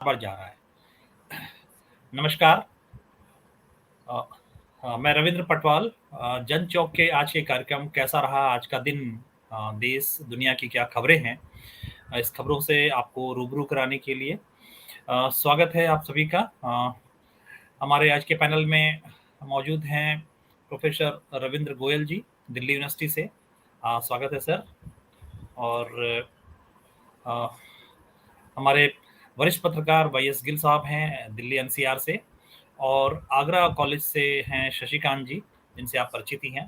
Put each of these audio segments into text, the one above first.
बार जा रहा है। नमस्कार। अ, मैं रविंद्र पटवाल। जन चौक के आज के कार्यक्रम कैसा रहा आज का दिन, देश दुनिया की क्या खबरें हैं, इस खबरों से आपको रूबरू कराने के लिए स्वागत है आप सभी का। हमारे आज के पैनल में मौजूद हैं प्रोफेसर रविंद्र गोयल जी, दिल्ली यूनिवर्सिटी से। स्वागत है सर। और अ, हमारे वरिष्ठ पत्रकार वाई एस गिल साहब हैं दिल्ली एनसीआर से, और आगरा कॉलेज से हैं शशिकांत जी, जिनसे आप परिचित ही हैं।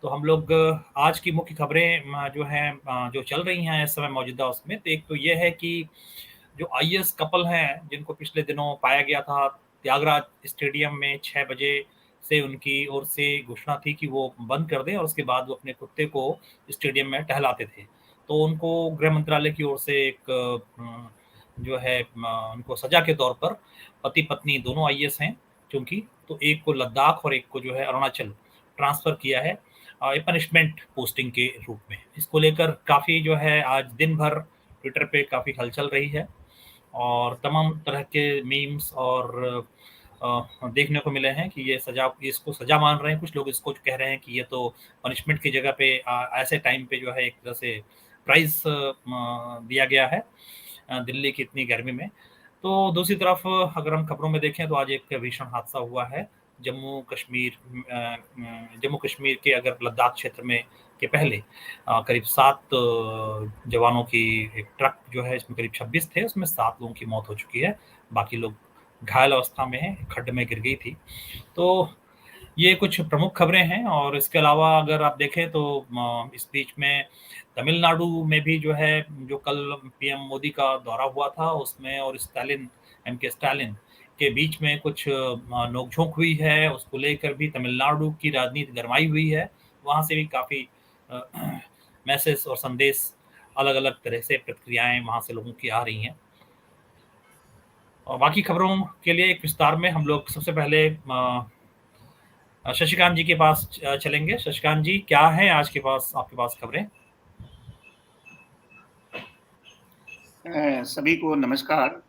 तो हम लोग आज की मुख्य खबरें जो हैं, जो चल रही हैं इस समय मौजूदा, उसमें तो एक तो ये है कि जो आईएएस कपल हैं जिनको पिछले दिनों पाया गया था त्यागराज स्टेडियम में 6 बजे से, उनकी ओर से घोषणा थी कि वो बंद कर दें और उसके बाद वो अपने कुत्ते को स्टेडियम में टहलाते थे। तो उनको गृह मंत्रालय की ओर से एक जो है उनको सजा के तौर पर, पति पत्नी दोनों आईएएस हैं चूंकि, तो एक को लद्दाख और एक को जो है अरुणाचल ट्रांसफर किया है पनिशमेंट पोस्टिंग के रूप में। इसको लेकर काफ़ी जो है आज दिन भर ट्विटर पे काफ़ी हलचल रही है और तमाम तरह के मीम्स और देखने को मिले हैं कि ये सजा, इसको सजा मान रहे हैं कुछ लोग, इसको कह रहे हैं कि ये तो पनिशमेंट की जगह पे ऐसे टाइम पे जो है एक तरह से प्राइज दिया गया है दिल्ली की इतनी गर्मी में। तो दूसरी तरफ अगर हम खबरों में देखें तो आज एक भीषण हादसा हुआ है जम्मू कश्मीर, जम्मू कश्मीर के अगर लद्दाख क्षेत्र में के पहले करीब 7 जवानों की एक ट्रक जो है, इसमें करीब 26 थे, उसमें 7 लोगों की मौत हो चुकी है, बाकी लोग घायल अवस्था में हैं, खड्ड में गिर गई थी। तो ये कुछ प्रमुख खबरें हैं। और इसके अलावा अगर आप देखें तो इस बीच में तमिलनाडु में भी जो है, जो कल पीएम मोदी का दौरा हुआ था उसमें, और स्टालिन, एम के स्टालिन के बीच में कुछ नोक-झोंक हुई है, उसको लेकर भी तमिलनाडु की राजनीति गरमाई हुई है। वहाँ से भी काफ़ी मैसेज और संदेश, अलग-अलग तरह से प्रतिक्रियाएँ वहाँ से लोगों की आ रही हैं। और बाकी खबरों के लिए एक विस्तार में हम लोग सबसे पहले शशिकांत जी के पास चलेंगे। शशिकांत जी, क्या है आज के पास आपके पास खबरें? सभी को नमस्कार।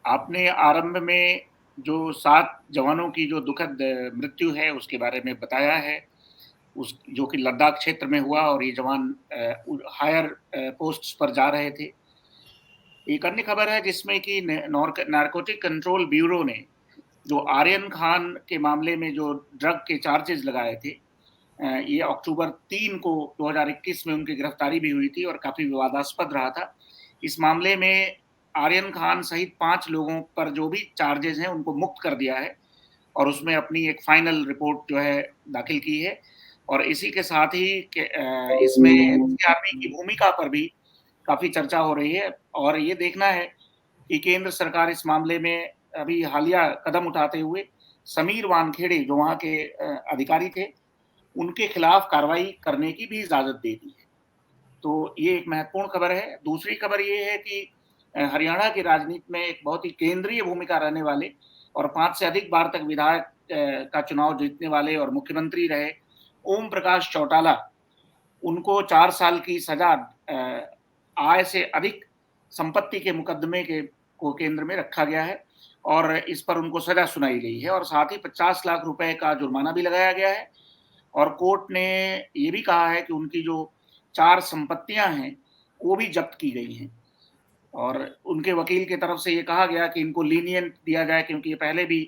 आपने आरंभ में जो 7 जवानों की जो दुखद मृत्यु है उसके बारे में बताया है, उस जो कि लद्दाख क्षेत्र में हुआ और ये जवान हायर पोस्ट्स पर जा रहे थे। एक अन्य खबर है जिसमें कि नारकोटिक कंट्रोल ब्यूरो ने जो आर्यन खान के मामले में जो ड्रग के चार्जेस लगाए थे, ये अक्टूबर 3 को 2021 में उनकी गिरफ्तारी भी हुई थी और काफ़ी विवादास्पद रहा था। इस मामले में आर्यन खान सहित 5 लोगों पर जो भी चार्जेस हैं उनको मुक्त कर दिया है और उसमें अपनी एक फाइनल रिपोर्ट जो है दाखिल की है। और इसी के साथ ही इसमें एनसीआरबी की भूमिका पर भी काफ़ी चर्चा हो रही है और ये देखना है कि केंद्र सरकार इस मामले में अभी हालिया कदम उठाते हुए समीर वानखेड़े जो वहाँ के अधिकारी थे, उनके खिलाफ कार्रवाई करने की भी इजाज़त दे दी है। तो ये एक महत्वपूर्ण खबर है। दूसरी खबर ये है कि हरियाणा की राजनीति में एक बहुत ही केंद्रीय भूमिका रहने वाले और 5 से अधिक बार तक विधायक का चुनाव जीतने वाले और मुख्यमंत्री रहे ओम प्रकाश चौटाला, उनको 4 साल की सज़ा आय से अधिक संपत्ति के मुकदमे को केंद्र में रखा गया है और इस पर उनको सज़ा सुनाई गई है और साथ ही 50 लाख रुपए का जुर्माना भी लगाया गया है। और कोर्ट ने ये भी कहा है कि उनकी जो 4 संपत्तियाँ हैं, वो भी जब्त की गई हैं। और उनके वकील की तरफ से ये कहा गया कि इनको लीनिएंट दिया जाए क्योंकि ये पहले भी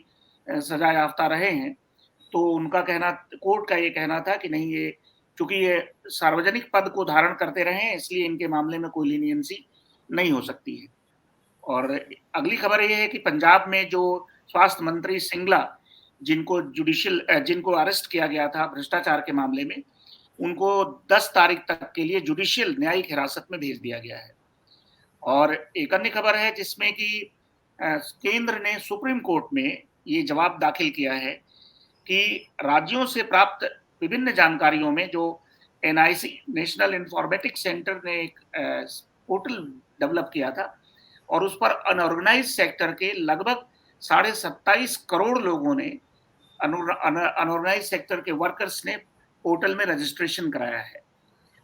सज़ा याफ्ता रहे हैं। तो उनका कहना, कोर्ट का ये कहना था कि नहीं, ये चूँकि ये सार्वजनिक पद को धारण करते रहे हैं इसलिए इनके मामले में कोई लीनिएंसी नहीं हो सकती है। और अगली खबर ये है कि पंजाब में जो स्वास्थ्य मंत्री सिंगला, जिनको अरेस्ट किया गया था भ्रष्टाचार के मामले में, उनको 10 तारीख तक के लिए जुडिशियल न्यायिक हिरासत में भेज दिया गया है। और एक अन्य खबर है जिसमें कि केंद्र ने सुप्रीम कोर्ट में ये जवाब दाखिल किया है कि राज्यों से प्राप्त विभिन्न जानकारियों में जो एनआईसी, नेशनल इन्फॉर्मेटिक्स सेंटर ने एक पोर्टल डेवलप किया था और उस पर अनऑर्गेनाइज्ड सेक्टर के लगभग 27.5 करोड़ लोगों ने, अनऑर्गेनाइज्ड सेक्टर के वर्कर्स ने पोर्टल में रजिस्ट्रेशन कराया है।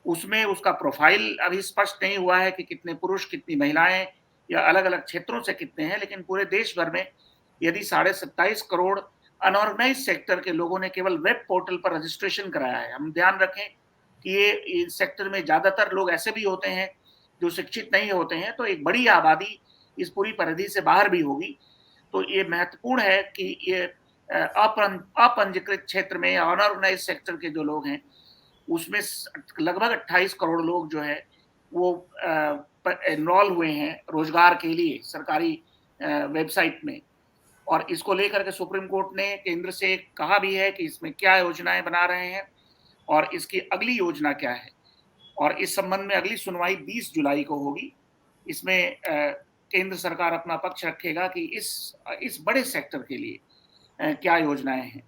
उसमें उसका प्रोफाइल अभी स्पष्ट नहीं हुआ है कि कितने पुरुष, कितनी महिलाएं या अलग-अलग क्षेत्रों से कितने हैं, लेकिन पूरे देश भर में यदि 27.5 करोड़ अनऑर्गेनाइज्ड सेक्टर के लोगों ने केवल वेब पोर्टल पर रजिस्ट्रेशन कराया है। हम ध्यान रखें कि ये इस सेक्टर में ज़्यादातर लोग ऐसे भी होते हैं जो शिक्षित नहीं होते हैं, तो एक बड़ी आबादी इस पूरी परिधि से बाहर भी होगी। तो ये महत्वपूर्ण है कि ये अपंजीकृत क्षेत्र में या अनऑर्गेनाइज्ड सेक्टर के जो लोग हैं, उसमें लगभग 28 करोड़ लोग जो है वो एनरोल हुए हैं रोजगार के लिए सरकारी वेबसाइट में। और इसको लेकर के सुप्रीम कोर्ट ने केंद्र से कहा भी है कि इसमें क्या योजनाएं बना रहे हैं और इसकी अगली योजना क्या है, और इस संबंध में अगली सुनवाई 20 जुलाई को होगी। इसमें केंद्र सरकार अपना पक्ष रखेगा कि इस बड़े सेक्टर के लिए क्या योजनाएं हैं।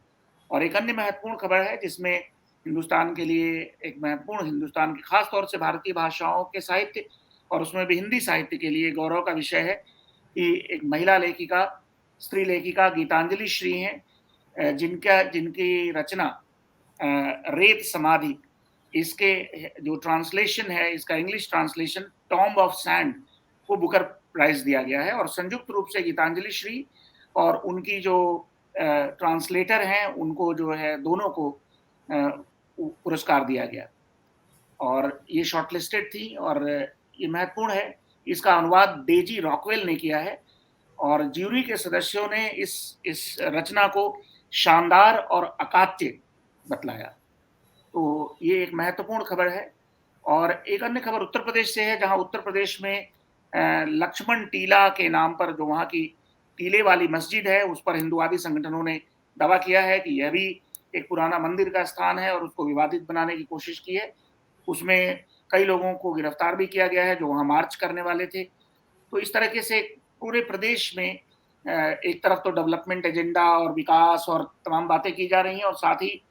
और एक अन्य महत्वपूर्ण खबर है जिसमें हिंदुस्तान के लिए एक महत्वपूर्ण, हिंदुस्तान के खास तौर से भारतीय भाषाओं के साहित्य और उसमें भी हिंदी साहित्य के लिए गौरव का विषय है कि एक महिला लेखिका, स्त्री लेखिका गीतांजलि श्री हैं, जिनकी रचना रेत समाधि, इसके जो ट्रांसलेशन है, इसका English translation tomb of sand को बुकर प्राइज दिया गया है। और संयुक्त रूप से गीतांजलि श्री और उनकी जो ट्रांसलेटर हैं उनको जो है दोनों को पुरस्कार दिया गया और ये शॉर्टलिस्टेड थी। और ये महत्वपूर्ण है, इसका अनुवाद डेजी रॉकवेल ने किया है और ज्यूरी के सदस्यों ने इस रचना को शानदार और अकाट्य बतलाया। तो ये एक महत्वपूर्ण खबर है। और एक अन्य खबर उत्तर प्रदेश से है, जहां उत्तर प्रदेश में लक्ष्मण टीला के नाम पर जो वहां की टीले वाली मस्जिद है, उस पर हिंदुवादी संगठनों ने दावा किया है कि यह भी एक पुराना मंदिर का स्थान है और उसको विवादित बनाने की कोशिश की है। उसमें कई लोगों को गिरफ्तार भी किया गया है जो वहां मार्च करने वाले थे। तो इस तरीके से पूरे प्रदेश में एक तरफ तो डेवलपमेंट एजेंडा और विकास और तमाम बातें की जा रही हैं, और साथ ही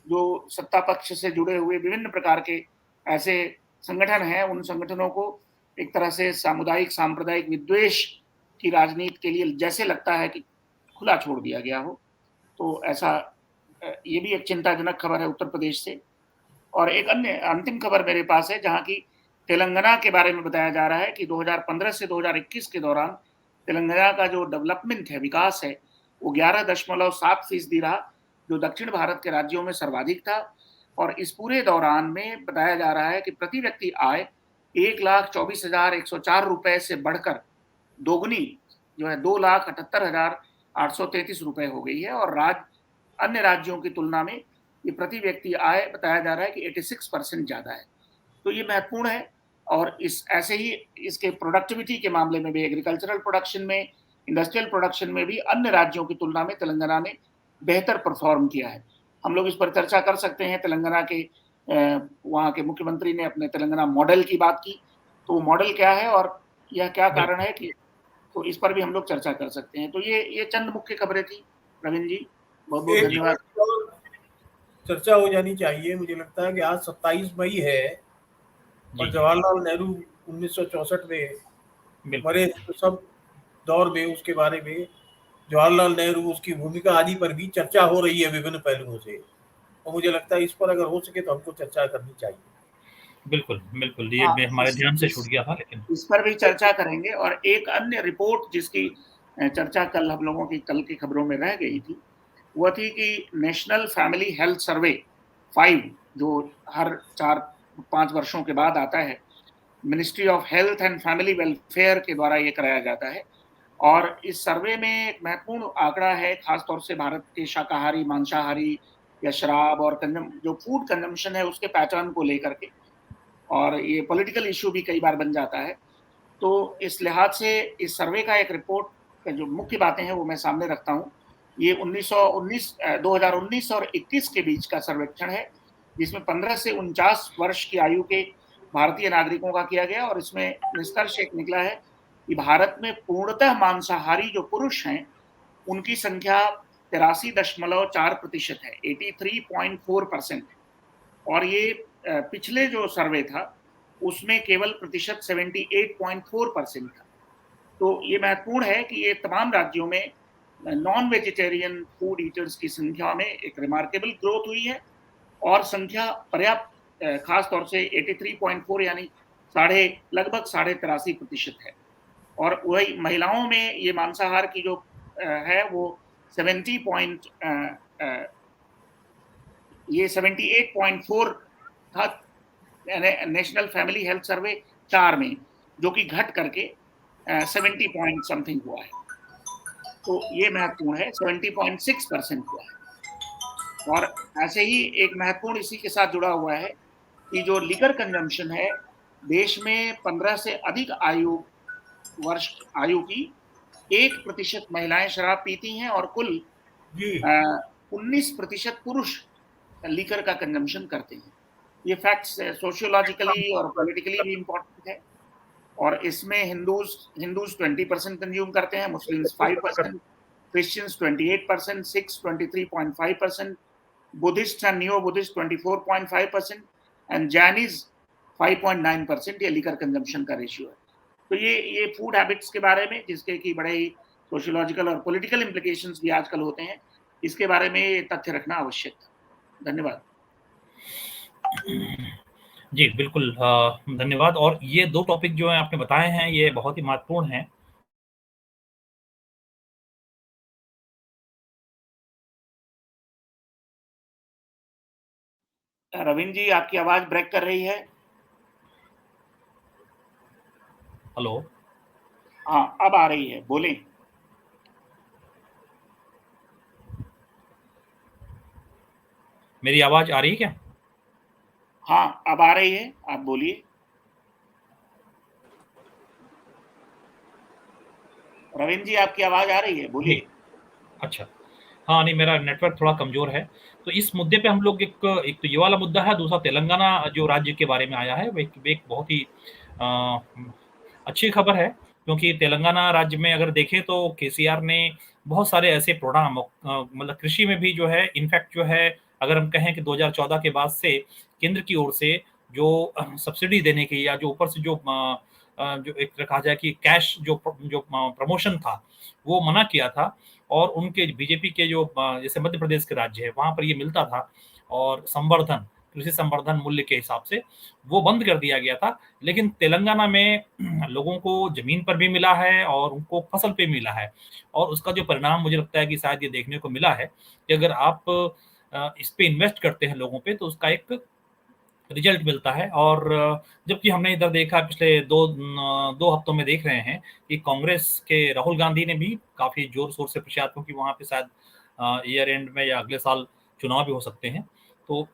जो सत्ता पक्ष से जुड़े हुए विभिन्न प्रकार के ऐसे संगठन हैं, उन संगठनों को एक तरह से सामुदायिक सांप्रदायिक विद्वेष की राजनीति के लिए जैसे लगता है कि खुला छोड़ दिया गया हो। तो ऐसा ये भी एक चिंताजनक खबर है उत्तर प्रदेश से। और एक अन्य अंतिम खबर मेरे पास है, जहां की तेलंगाना के बारे में बताया जा रहा है कि 2015 से 2021 के दौरान तेलंगाना का जो डेवलपमेंट है, विकास है, वो 11.7% रहा, जो दक्षिण भारत के राज्यों में सर्वाधिक था। और इस पूरे दौरान में बताया जा रहा है कि प्रति व्यक्ति आय 1,24,104 रुपए से बढ़कर दोगुनी जो है 2,78,833 रुपए हो गई है। और अन्य राज्यों की तुलना में ये प्रति व्यक्ति आय बताया जा रहा है कि 86% ज्यादा है। तो ये महत्वपूर्ण है। और ऐसे ही इसके प्रोडक्टिविटी के मामले में भी, एग्रीकल्चरल प्रोडक्शन में, इंडस्ट्रियल प्रोडक्शन में भी अन्य राज्यों की तुलना में तेलंगाना ने बेहतर परफॉर्म किया है। हम लोग इस पर चर्चा कर सकते हैं। तेलंगाना के वहाँ के मुख्यमंत्री ने अपने तेलंगाना मॉडल की बात की, तो वो मॉडल क्या है और यह क्या कारण है कि, तो इस पर भी हम लोग चर्चा कर सकते हैं। तो ये चंद मुख्य खबरें थी प्रवीण जी, बहुत बहुत धन्यवाद। चर्चा हो जानी चाहिए। मुझे लगता है कि आज 27 मई है और जवाहरलाल नेहरू 1964 में मरे, तो सब दौर में उसके बारे में जवाहरलाल नेहरू, उसकी भूमिका आदि पर भी चर्चा हो रही है विभिन्न पहलुओं से। और मुझे लगता है इस पर अगर हो सके तो हमको चर्चा करनी चाहिए। बिल्कुल बिल्कुल, ये हमारे ध्यान से छूट गया था, लेकिन इस पर भी चर्चा करेंगे। और एक अन्य रिपोर्ट जिसकी चर्चा कल हम लोगों की कल की खबरों में रह गई थी, वह थी कि नेशनल फैमिली हेल्थ सर्वे 5, जो हर 4-5 वर्षों के बाद आता है, ministry of health and family welfare के द्वारा ये कराया जाता है। और इस सर्वे में एक महत्वपूर्ण आंकड़ा है, खासतौर से भारत के शाकाहारी, मांसाहारी या शराब और जो फूड कंजम्पशन है उसके पैटर्न को लेकर के, और ये पॉलिटिकल इश्यू भी कई बार बन जाता है। तो इस लिहाज से इस सर्वे का एक रिपोर्ट का जो मुख्य बातें हैं वो मैं सामने रखता हूँ। ये 2019 और 21 के बीच का सर्वेक्षण है, जिसमें 15 से 49 वर्ष की आयु के भारतीय नागरिकों का किया गया। और इसमें निष्कर्ष एक निकला है कि भारत में पूर्णतः मांसाहारी जो पुरुष हैं उनकी संख्या 83.4% है, 83.4%। और ये पिछले जो सर्वे था उसमें केवल प्रतिशत 78.4% था। तो ये महत्वपूर्ण है कि ये तमाम राज्यों में नॉन वेजिटेरियन फूड ईटर्स की संख्या में एक रिमार्केबल ग्रोथ हुई है, और संख्या पर्याप्त, खास तौर से 83.4 यानी लगभग 83.5% है। और वही महिलाओं में ये मांसाहार की जो है वो 78.4 था नेशनल फैमिली हेल्थ सर्वे 4 में, जो कि घट करके 70 पॉइंट समथिंग हुआ है। तो ये महत्वपूर्ण है, 70.6% हुआ है। और ऐसे ही एक महत्वपूर्ण इसी के साथ जुड़ा हुआ है कि जो लिकर कंजम्पशन है देश में 15 से अधिक वर्ष आयु की 1% महिलाएं शराब पीती हैं और कुल 19% पुरुष लीकर का कंजम्पशन करते हैं। ये फैक्ट्स सोशियोलॉजिकली और पॉलिटिकली भी इम्पोर्टेंट है। और इसमें हिंदूज 20% कंज्यूम करते हैं, Muslims 5%, Christians 28%, Sikhs 23.5%, Buddhist and neo Buddhist 24.5% and Jains 5.9% ये लीकर कंजम्पशन का रेशियो है। तो ये फूड हैबिट्स के बारे में, जिसके कि बड़े ही सोशियोलॉजिकल और पॉलिटिकल इम्प्लीकेशंस भी आजकल होते हैं, इसके बारे में ये तथ्य रखना आवश्यक था। धन्यवाद। जी बिल्कुल, धन्यवाद। और ये 2 टॉपिक जो है आपने बताए हैं ये बहुत ही महत्वपूर्ण हैं। रविंद्र जी, आपकी आवाज ब्रेक कर रही है। हेलो। हाँ, अब आ रही है, बोलें। मेरी आवाज आ रही है क्या? हाँ, अब आ रही है, आप बोलिए। रविंद्र जी, आपकी आवाज आ रही है, बोलिए। अच्छा, हाँ, नहीं मेरा नेटवर्क थोड़ा कमजोर है। तो इस मुद्दे पे हम लोग एक तो ये वाला मुद्दा है, दूसरा तेलंगाना जो राज्य के बारे में आया है वो एक बहुत ही अच्छी खबर है, क्योंकि तेलंगाना राज्य में अगर देखें तो केसीआर ने बहुत सारे ऐसे प्रोग्राम मतलब कृषि में भी जो है, इनफैक्ट जो है अगर हम कहें कि 2014 के बाद से केंद्र की ओर से जो सब्सिडी देने की या जो ऊपर से जो एक तरह कहा जाए कि कैश जो प्रमोशन था वो मना किया था। और उनके बीजेपी के जो जैसे मध्य प्रदेश के राज्य है वहां पर ये मिलता था, और संवर्धन कृषि संवर्धन मूल्य के हिसाब से वो बंद कर दिया गया था। लेकिन तेलंगाना में लोगों को जमीन पर भी मिला है और उनको फसल पे मिला है, और उसका जो परिणाम मुझे लगता है कि शायद ये देखने को मिला है कि अगर आप इस पे इन्वेस्ट करते हैं लोगों पे तो उसका एक रिजल्ट मिलता है। और जबकि हमने इधर देखा पिछले दो हफ्तों में देख रहे हैं कि कांग्रेस के राहुल गांधी ने भी काफी जोर शोर से प्रचार, क्योंकि वहां पे शायद ईयर एंड में या अगले साल चुनाव भी हो सकते हैं। तो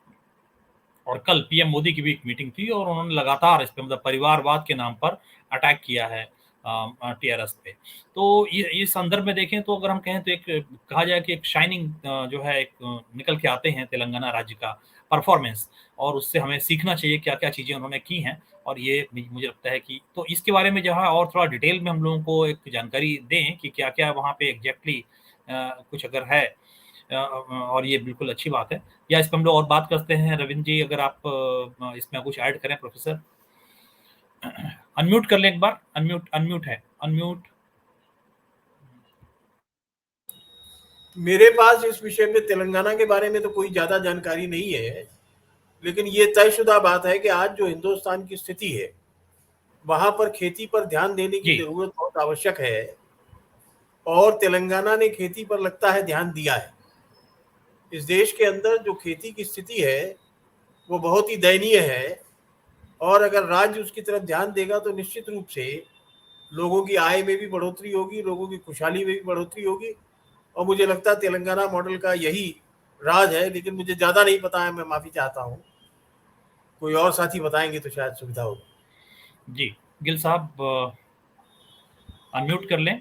और कल पीएम मोदी की भी एक मीटिंग थी और उन्होंने लगातार इस पे मतलब परिवारवाद के नाम पर अटैक किया है टीआरएस पे। तो ये संदर्भ में देखें तो अगर हम कहें तो एक कहा जाए कि एक शाइनिंग जो है एक निकल के आते हैं तेलंगाना राज्य का परफॉर्मेंस, और उससे हमें सीखना चाहिए क्या क्या चीजें उन्होंने की हैं। और ये मुझे लगता है कि तो इसके बारे में जहाँ और थोड़ा डिटेल में हम लोगों को एक जानकारी दें कि क्या क्या वहाँ पे एग्जैक्टली कुछ अगर है, और ये बिल्कुल अच्छी बात है। या इस पर हम लोग और बात करते हैं। रविंद्र जी, अगर आप इसमें कुछ ऐड करें। प्रोफेसर अनम्यूट कर लें एक बार। अनम्यूट है, अनम्यूट। मेरे पास इस विषय में तेलंगाना के बारे में तो कोई ज्यादा जानकारी नहीं है, लेकिन ये तयशुदा बात है कि आज जो हिंदुस्तान की स्थिति है वहां पर खेती पर ध्यान देने की जरूरत बहुत आवश्यक है, और तेलंगाना ने खेती पर लगता है ध्यान दिया है। इस देश के अंदर जो खेती की स्थिति है वो बहुत ही दयनीय है, और अगर राज्य उसकी तरफ ध्यान देगा तो निश्चित रूप से लोगों की आय में भी बढ़ोतरी होगी, लोगों की खुशहाली में भी बढ़ोतरी होगी। और मुझे लगता है तेलंगाना मॉडल का यही राज है, लेकिन मुझे ज़्यादा नहीं पता है, मैं माफ़ी चाहता हूँ। कोई और साथी बताएंगे तो शायद सुविधा होगी। जी गिल साहब, अनम्यूट कर लें।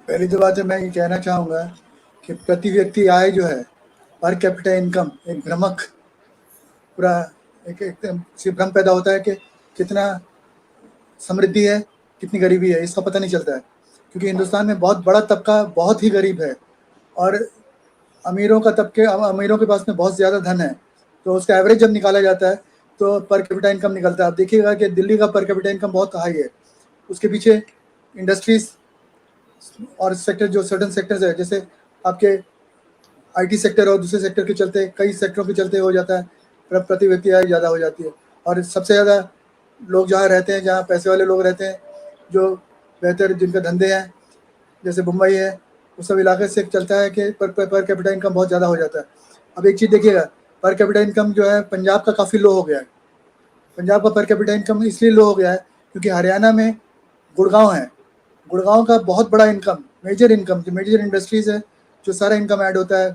पहली तो बात है मैं ये कहना चाहूँगा कि प्रति व्यक्ति आय जो है, पर कैपिटा इनकम, एक भ्रमक पूरा एक भ्रम पैदा होता है कि कितना समृद्धि है कितनी गरीबी है, इसका पता नहीं चलता है। क्योंकि हिंदुस्तान में बहुत बड़ा तबका बहुत ही गरीब है, और अमीरों के पास में बहुत ज़्यादा धन है। तो उसका एवरेज जब निकाला जाता है तो पर कैपिटा इनकम निकलता है। आप देखिएगा कि दिल्ली का पर कैपिटा इनकम बहुत हाई है। उसके पीछे इंडस्ट्रीज और सेक्टर, जो सर्टन सेक्टर्स है, जैसे आपके आईटी सेक्टर और दूसरे सेक्टर के चलते, कई सेक्टरों के चलते हो जाता है, प्रति व्यक्ति आय ज़्यादा हो जाती है। और सबसे ज़्यादा लोग जहाँ रहते हैं, जहाँ पैसे वाले लोग रहते हैं, जो बेहतर जिनके धंधे हैं, जैसे मुंबई है, उस सब इलाके से चलता है कि पर कैपिटा इनकम बहुत ज़्यादा हो जाता है। अब एक चीज़ देखिएगा, पर कैपिटा इनकम जो है पंजाब का काफ़ी लो हो गया है। पंजाब का पर कैपिटा इनकम इसलिए लो हो गया है क्योंकि हरियाणा में गुड़गांव है, गुड़गांव का बहुत बड़ा इनकम, मेजर इनकम, जो मेजर इंडस्ट्रीज है, जो सारा इनकम ऐड होता है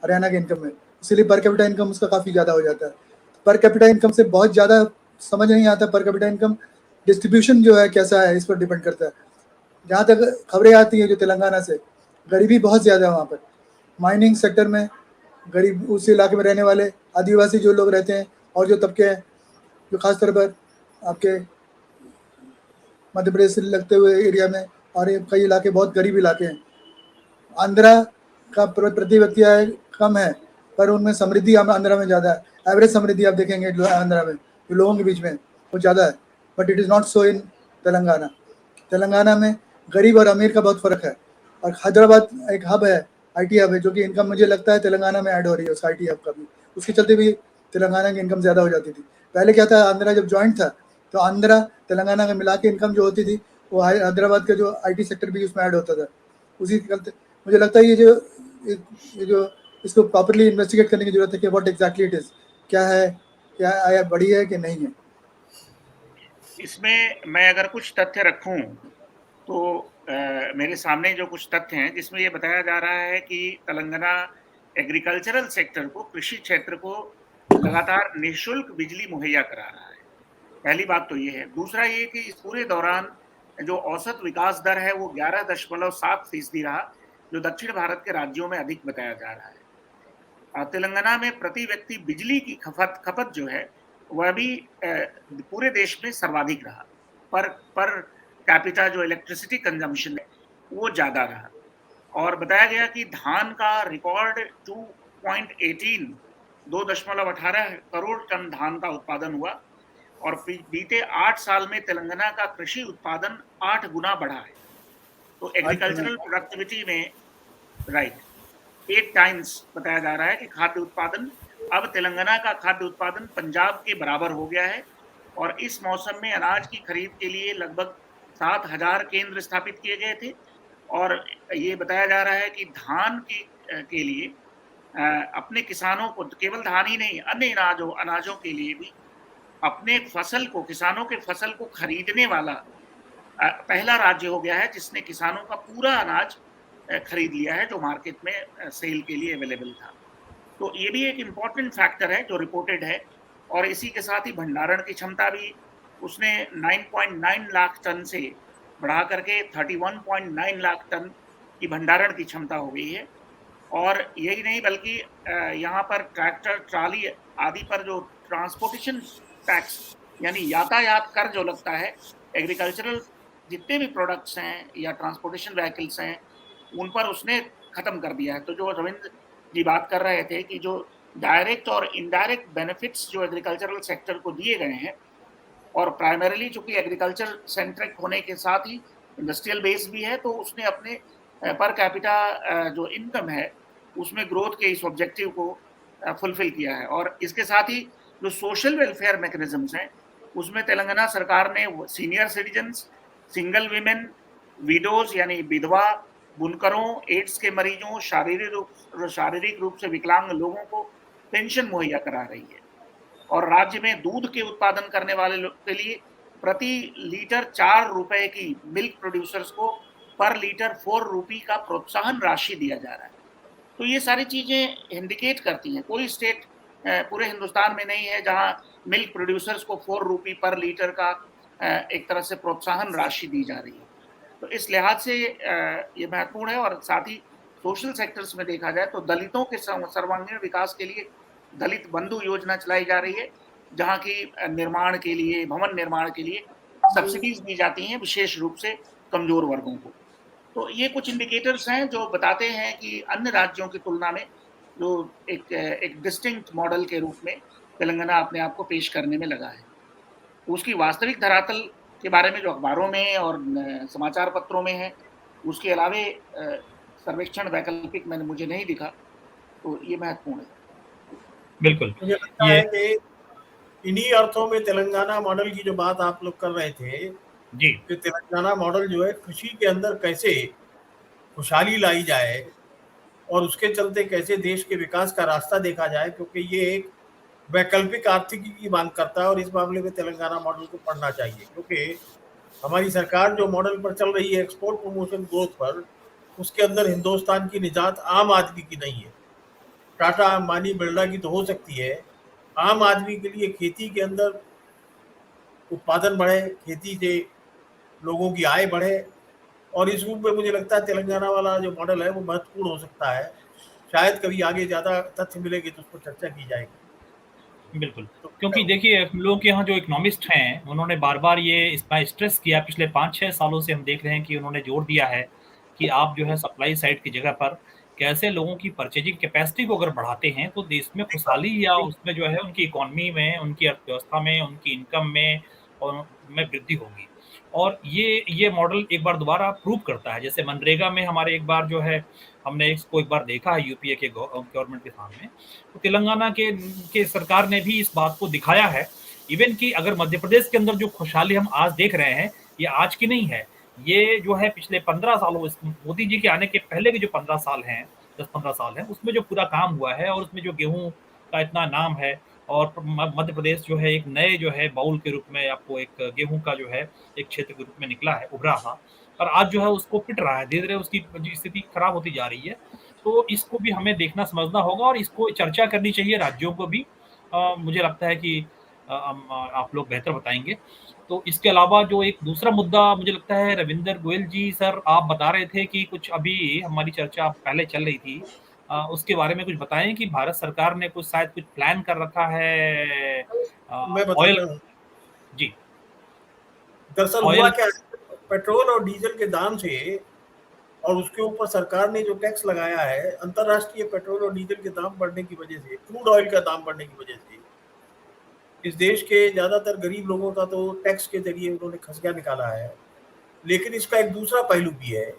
हरियाणा के इनकम में, इसीलिए पर कैपिटा इनकम उसका काफ़ी ज़्यादा हो जाता है। पर कैपिटा इनकम से बहुत ज़्यादा समझ नहीं आता, पर कैपिटा इनकम डिस्ट्रीब्यूशन जो है कैसा है, इस पर डिपेंड करता है। जहाँ तक खबरें आती हैं जो तेलंगाना से, गरीबी बहुत ज़्यादा है वहाँ पर। माइनिंग सेक्टर में गरीब, उस इलाके में रहने वाले आदिवासी जो लोग रहते हैं और जो तबके हैं, जो खासतौर पर आपके मध्य प्रदेश से लगते हुए एरिया में, और ये कई इलाके बहुत गरीब इलाके हैं। आंध्रा का प्रति व्यक्ति आय कम है, पर उनमें समृद्धि आंध्रा में ज़्यादा है। एवरेज समृद्धि आप देखेंगे आंध्रा में जो लोगों के बीच में वो ज़्यादा है, but it is not so in Telangana. Telangana में गरीब और अमीर का बहुत फ़र्क है। और हैदराबाद एक हब है, IT हब है, जो कि इनकम मुझे लगता है तेलंगाना में ऐड हो रही है उस IT हब का भी, उसके चलते भी तेलंगाना की इनकम ज़्यादा हो जाती थी। पहले क्या था, आंध्रा जब जॉइंट था तो आंध्रा तेलंगाना का मिला के इनकम जो होती थी वो हैदराबाद का जो IT सेक्टर भी उसमें ऐड होता था। उसी के चलते मुझे लगता है ये जो इसको प्रॉपरली इन्वेस्टिगेट करने की जरूरत है कि व्हाट एग्जैक्टली इट इज़, क्या है, क्या आया बड़ी है कि नहीं है। इसमें मैं अगर कुछ तथ्य रखूं तो मेरे सामने जो कुछ तथ्य हैं जिसमें ये बताया जा रहा है कि तेलंगाना एग्रीकल्चरल सेक्टर को, कृषि क्षेत्र को लगातार निःशुल्क बिजली मुहैया करा रहा है। पहली बात तो ये है। दूसरा ये कि इस पूरे दौरान जो औसत विकास दर है वो 11.7% रहा, जो दक्षिण भारत के राज्यों में अधिक बताया जा रहा है। तेलंगाना में प्रति व्यक्ति बिजली की खपत जो है वह भी पूरे देश में सर्वाधिक रहा। पर कैपिटा जो इलेक्ट्रिसिटी कंजम्पशन है वो ज्यादा रहा। और बताया गया कि धान का रिकॉर्ड 2.18 करोड़ टन धान का उत्पादन हुआ और बीते 8 साल में तेलंगाना का कृषि उत्पादन 8 गुना बढ़ा है। तो एग्रीकल्चरल प्रोडक्टिविटी में 8 टाइम्स बताया जा रहा है कि खाद्य उत्पादन, अब तेलंगाना का खाद्य उत्पादन पंजाब के बराबर हो गया है। और इस मौसम में अनाज की खरीद के लिए लगभग 7,000 केंद्र स्थापित किए गए थे। और ये बताया जा रहा है कि धान के लिए अपने किसानों को, केवल धान ही नहीं, अन्य अनाजों के लिए भी अपने फसल को, किसानों के फसल को खरीदने वाला पहला राज्य हो गया है जिसने किसानों का पूरा अनाज खरीद लिया है जो मार्केट में सेल के लिए अवेलेबल था। तो ये भी एक इम्पॉर्टेंट फैक्टर है जो रिपोर्टेड है। और इसी के साथ ही भंडारण की क्षमता भी उसने 9.9 लाख टन से बढ़ा करके 31.9 लाख टन की भंडारण की क्षमता हो गई है। और यही नहीं बल्कि यहाँ पर ट्रैक्टर, ट्राली आदि पर जो ट्रांसपोर्टेशन टैक्स यानी यातायात कर जो लगता है, एग्रीकल्चरल जितने भी प्रोडक्ट्स हैं या ट्रांसपोर्टेशन व्हीकल्स हैं उन पर उसने खत्म कर दिया है। तो जो रविंद्र जी बात कर रहे थे कि जो डायरेक्ट और इनडायरेक्ट बेनिफिट्स जो एग्रीकल्चरल सेक्टर को दिए गए हैं, और प्राइमरीली चूंकि एग्रीकल्चर सेंट्रिक होने के साथ ही इंडस्ट्रियल बेस भी है, तो उसने अपने पर कैपिटा जो इनकम है उसमें ग्रोथ के इस ऑब्जेक्टिव को फुलफिल किया है। और इसके साथ ही जो सोशल वेलफेयर मैकेनिज्म्स हैं उसमें तेलंगाना सरकार ने senior citizens, single women, widows यानी विधवा, बुनकरों, एड्स के मरीजों, शारीरिक रूप से विकलांग लोगों को पेंशन मुहैया करा रही है। और राज्य में दूध के उत्पादन करने वाले लोग के लिए प्रति लीटर 4 रुपए की, मिल्क प्रोड्यूसर्स को पर लीटर 4 रुपये का प्रोत्साहन राशि दिया जा रहा है। तो ये सारी चीजें इंडिकेट करती हैं। कोई स्टेट पूरे हिंदुस्तान में नहीं है जहां मिल्क प्रोड्यूसर्स को 4 रुपये पर लीटर का एक तरह से प्रोत्साहन राशि दी जा रही है। तो इस लिहाज से ये महत्वपूर्ण है। और साथ ही सोशल सेक्टर्स में देखा जाए तो दलितों के सर्वांगीण विकास के लिए दलित बंधु योजना चलाई जा रही है, जहां की निर्माण के लिए, भवन निर्माण के लिए सब्सिडीज दी जाती हैं विशेष रूप से कमजोर वर्गों को। तो ये कुछ इंडिकेटर्स हैं जो बताते हैं कि अन्य राज्यों की तुलना में जो एक डिस्टिंक्ट मॉडल के रूप में तेलंगाना अपने आप को पेश करने में लगा है। उसकी वास्तविक धरातल के बारे में जो अखबारों में और समाचार पत्रों में है, उसके अलावे सर्वेक्षण वैकल्पिक मुझे नहीं दिखा। तो ये महत्वपूर्ण है। बिल्कुल। मुझे लगता है कि इन्हीं अर्थों में तेलंगाना मॉडल की जो बात आप लोग कर रहे थे जी कि तेलंगाना मॉडल जो है कृषि के अंदर कैसे खुशहाली लाई जाए और उसके चलते कैसे देश के विकास का रास्ता देखा जाए, क्योंकि ये एक वैकल्पिक आर्थिकी की मांग करता है और इस मामले में तेलंगाना मॉडल को पढ़ना चाहिए। क्योंकि हमारी सरकार जो मॉडल पर चल रही है एक्सपोर्ट प्रमोशन ग्रोथ पर, उसके अंदर हिंदुस्तान की निजात आम आदमी की नहीं है। टाटा अंबानी बिरला की तो हो सकती है, आम आदमी के लिए खेती के अंदर उत्पादन बढ़े, खेती से लोगों की आय बढ़े, और इस रूप में मुझे लगता है तेलंगाना वाला जो मॉडल है वो महत्वपूर्ण हो सकता है। शायद कभी आगे ज़्यादा तथ्य मिलेंगे तो उस पर चर्चा की जाएगी। बिल्कुल, तो क्योंकि देखिए हम लोगों के यहाँ जो इकोनॉमिस्ट हैं, उन्होंने बार-बार ये इसका स्ट्रेस किया, पिछले 5-6 सालों से हम देख रहे हैं कि उन्होंने जोर दिया है कि आप जो है सप्लाई साइड की जगह पर कैसे लोगों की परचेजिंग कैपेसिटी को अगर बढ़ाते हैं, तो देश में खुशहाली या उसमें जो है उनकी इकोनॉमी में, उनकी अर्थव्यवस्था में, उनकी इनकम में और में वृद्धि होगी। और ये मॉडल एक बार दोबारा प्रूव करता है, जैसे मनरेगा में हमारे एक बार जो है हमने इसको एक बार देखा है यूपीए के गवर्नमेंट के सामने, तो तेलंगाना के सरकार ने भी इस बात को दिखाया है। इवन कि अगर मध्य प्रदेश के अंदर जो खुशहाली हम आज देख रहे हैं, ये आज की नहीं है, ये जो है पिछले 15 सालों, मोदी जी के आने के पहले के जो 15 साल हैं, 10-15 साल हैं, उसमें जो पूरा काम हुआ है और उसमें जो गेहूं का इतना नाम है, और मध्य प्रदेश जो है एक नए जो है बाउल के रूप में, आपको एक गेहूं का जो है एक क्षेत्र के रूप में निकला है, उभरा था, और आज जो है उसको पिट रहा है, धीरे धीरे उसकी स्थिति खराब होती जा रही है। तो इसको भी हमें देखना समझना होगा और इसको चर्चा करनी चाहिए राज्यों को भी। मुझे लगता है कि आप लोग बेहतर बताएंगे। तो इसके अलावा जो एक दूसरा मुद्दा मुझे लगता है, रविंदर गोयल जी सर आप बता रहे थे कि कुछ अभी हमारी चर्चा पहले चल रही थी, उसके बारे में कुछ बताएं कि भारत सरकार ने कुछ शायद कुछ प्लान कर रखा है मैं ऑयल। बताता हूँ। जी, दरअसल हुआ ऑयल। क्या है, पेट्रोल और डीजल के दाम से और उसके ऊपर सरकार ने जो टैक्स लगाया है, अंतर्राष्ट्रीय पेट्रोल और डीजल के दाम बढ़ने की वजह से, क्रूड ऑयल का दाम बढ़ने की वजह से इस देश के ज्यादातर गरीब लोगों का तो टैक्स के जरिए उन्होंने खसगा निकाला है। लेकिन इसका एक दूसरा पहलू भी है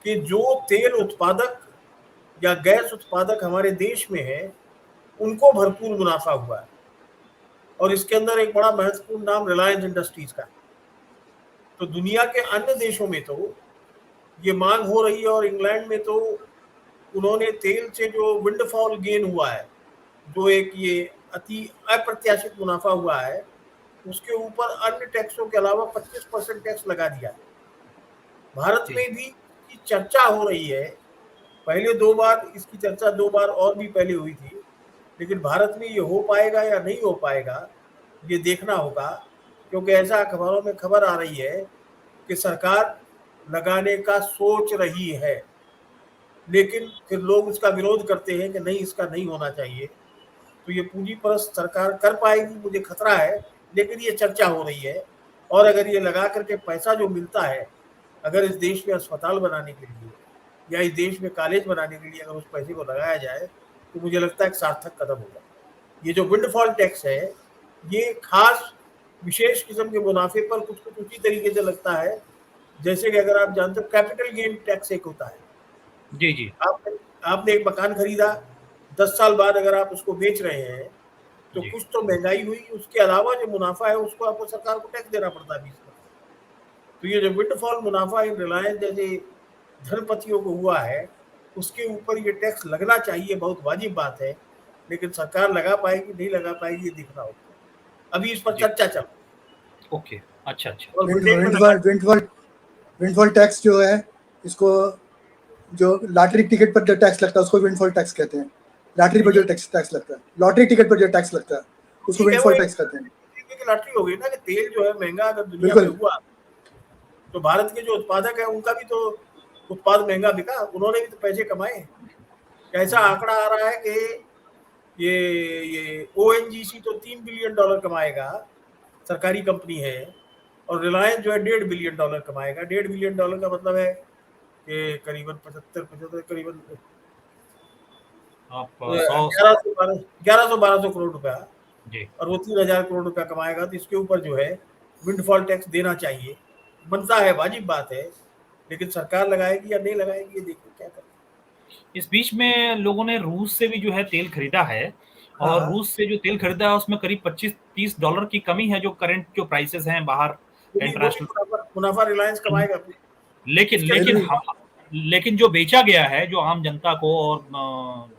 कि जो तेल उत्पादक या गैस उत्पादक हमारे देश में है, उनको भरपूर मुनाफा हुआ है। और इसके अंदर एक बड़ा महत्वपूर्ण नाम रिलायंस इंडस्ट्रीज का है। तो दुनिया के अन्य देशों में तो ये मांग हो रही है, और इंग्लैंड में तो उन्होंने तेल से जो विंडफॉल गेन हुआ है, जो एक ये अति अप्रत्याशित मुनाफा हुआ है, उसके ऊपर अन्य टैक्सों के अलावा 25% टैक्स लगा दिया है। भारत में भी इसकी चर्चा हो रही है। पहले 2 बार इसकी चर्चा 2 बार और भी पहले हुई थी, लेकिन भारत में ये हो पाएगा या नहीं हो पाएगा, ये देखना होगा। क्योंकि ऐसा अखबारों में खबर आ रही है कि सरकार लगाने का सोच रही है, लेकिन फिर लोग उसका विरोध करते हैं कि नहीं, इसका नहीं होना चाहिए। तो ये पूंजीपरस्त सरकार कर पाएगी, मुझे खतरा है, लेकिन ये चर्चा हो रही है। और अगर ये लगा करके पैसा जो मिलता है, अगर इस देश में अस्पताल बनाने के लिए या इस देश में कॉलेज बनाने के लिए अगर उस पैसे को लगाया जाए, तो मुझे लगता है एक सार्थक कदम होगा। ये जो विंडफॉल टैक्स है, ये खास विशेष किस्म के मुनाफे पर कुछ कुछ उसी तरीके से लगता है जैसे कि अगर आप जानते हो कैपिटल गेन टैक्स एक होता है। जी जी। आपने एक मकान खरीदा, 10 साल बाद अगर आप उसको बेच रहे हैं, तो जी कुछ तो महंगाई हुई, उसके अलावा जो मुनाफा है उसको आपको सरकार को टैक्स देना पड़ता है 20%। तो ये जो विंडफॉल मुनाफा इन रिलायंस जैसे धनपतियों को हुआ है, उसके ऊपर ये टैक्स लगना चाहिए, बहुत वाजिब बात है। लेकिन सरकार लगा पाएगी नहीं लगा पाएगी, ये दिख रहा होगा। अभी इस पर जी। चर्चा चल। ओके, अच्छा अच्छा। और ब्रिटेन में लगा विंडफॉल टैक्स जो है, इसको जो लॉटरी टिकट पर जो टैक्स लगता है उसको विंडफॉल टैक्स कहते हैं। लॉटरी पर जो टैक्स लगता है, लॉटरी टिकट पर जो टैक्स लगता है उसको ठीक है, वो विंडफॉल एक टैक्स कहते हैं। लॉटरी हो गई ना कि तेल जो है महंगा अगर दुनिया में बिल्कुल। हुआ, तो भारत के जो उत्पादक है उनका भी तो उत्पाद महंगा बिका, उन्होंने भी तो पैसे कमाए। ऐसा आंकड़ा आ रहा है कि ये ओएनजीसी तो $3 बिलियन कमाएगा, सरकारी कंपनी है, और रिलायंस जो है $1.5 बिलियन कमाएगा। $1.5 बिलियन का मतलब है कि करीबन 75 करीबन आप 1100-1200 करोड़ रुपया, जी और वो 3000 करोड़ रुपया कमाएगा। तो इसके ऊपर जो है विंडफॉल टैक्स देना चाहिए, बनता है, वाजिब बात है। लेकिन सरकार लगाएगी या नहीं लगाएगी, ये देखो क्या करें। इस बीच में लोगों ने रूस से भी जो है तेल खरीदा है, और रूस से जो तेल खरीदा है उसमें करीब 25-30 डॉलर की कमी है, जो करंट जो प्राइसेस हैं बाहर इंटरनेशनल। मुनाफा रिलायंस कमाएगा अपने। लेकिन जो बेचा गया है, जो आम जनता को और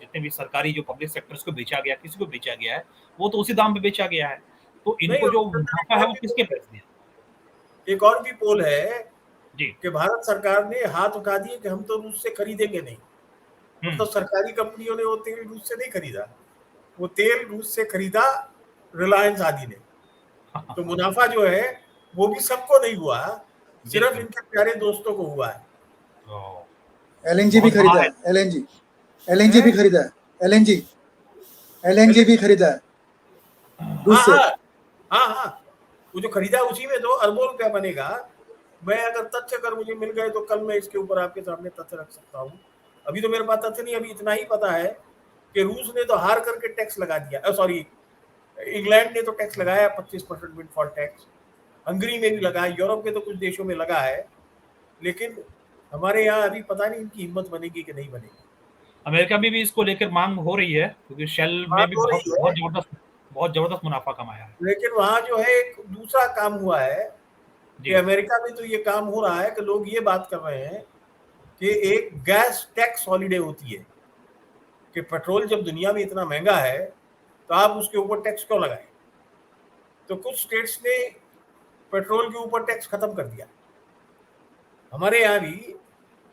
जितने भी सरकारी जो पब्लिक सेक्टर्स को बेचा गया, किसी को बेचा गया है, वो तो उसी दाम पे बेचा गया है। तो इनको जो मुनाफा है वो किसके पैसे दिया? एक और भी पोल है जी कि भारत सरकार ने हाथ उठा दिए कि हम तो रूस से खरीदेंगे नहीं। मतलब सरकारी कंपनियों ने वो तेल रूस से नहीं खरीदा, वो तेल रूस से खरीदा रिलायंस आदि ने। तो मुनाफा जो है वो भी सबको नहीं हुआ, सिर्फ इनके प्यारे दोस्तों को हुआ है। एलएनजी भी खरीदा है, एलएनजी भी खरीदा है, एलएनजी भी खरीदा है रूस से। हाँ, वो जो खरीदा उसी में तो अरबों रुपया बनेगा। मैं अगर मुझे मिल गए तो कल मैं इसके ऊपर आपके सामने तथ्य रख सकता हूँ। अभी तो मेरे पास तथ्य नहीं, अभी इतना ही पता है कि रूस ने तो हार करके टैक्स लगा दिया, सॉरी इंग्लैंड ने तो टैक्स लगाया 25% विंडफॉल टैक्स, हंगरी में भी लगा, यूरोप के तो कुछ देशों में लगा है, लेकिन हमारे यहाँ अभी पता नहीं इनकी हिम्मत बनेगी कि नहीं बनेगी। अमेरिका में भी इसको लेकर मांग हो रही है, क्योंकि शेल में भी बहुत जबरदस्त मुनाफा कमाया है। लेकिन वहां जो है एक दूसरा काम हुआ है कि अमेरिका में तो ये काम हो रहा है कि लोग ये बात कर रहे हैं कि एक गैस टैक्स हॉलिडे होती है कि पेट्रोल जब दुनिया में इतना महंगा है तो आप उसके ऊपर टैक्स क्यों लगाएं। तो कुछ स्टेट्स ने पेट्रोल के ऊपर टैक्स खत्म कर दिया। हमारे यहाँ भी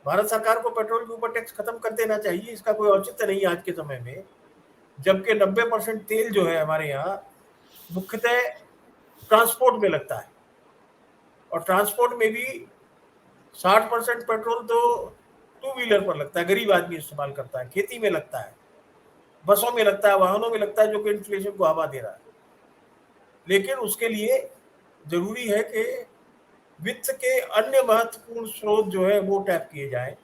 भारत सरकार को पेट्रोल के ऊपर टैक्स खत्म कर देना चाहिए, इसका कोई औचित्य नहीं आज के समय में, जबकि 90% तेल जो है हमारे यहाँ मुख्यतः ट्रांसपोर्ट में लगता है, और ट्रांसपोर्ट में भी 60% पेट्रोल तो टू व्हीलर पर लगता है, गरीब आदमी इस्तेमाल करता है, खेती में लगता है, बसों में लगता है, वाहनों में लगता है, जो कि इन्फ्लेशन को हवा दे रहा है। लेकिन उसके लिए जरूरी है कि वित्त के अन्य महत्वपूर्ण स्रोत जो है वो टैप किए जाए,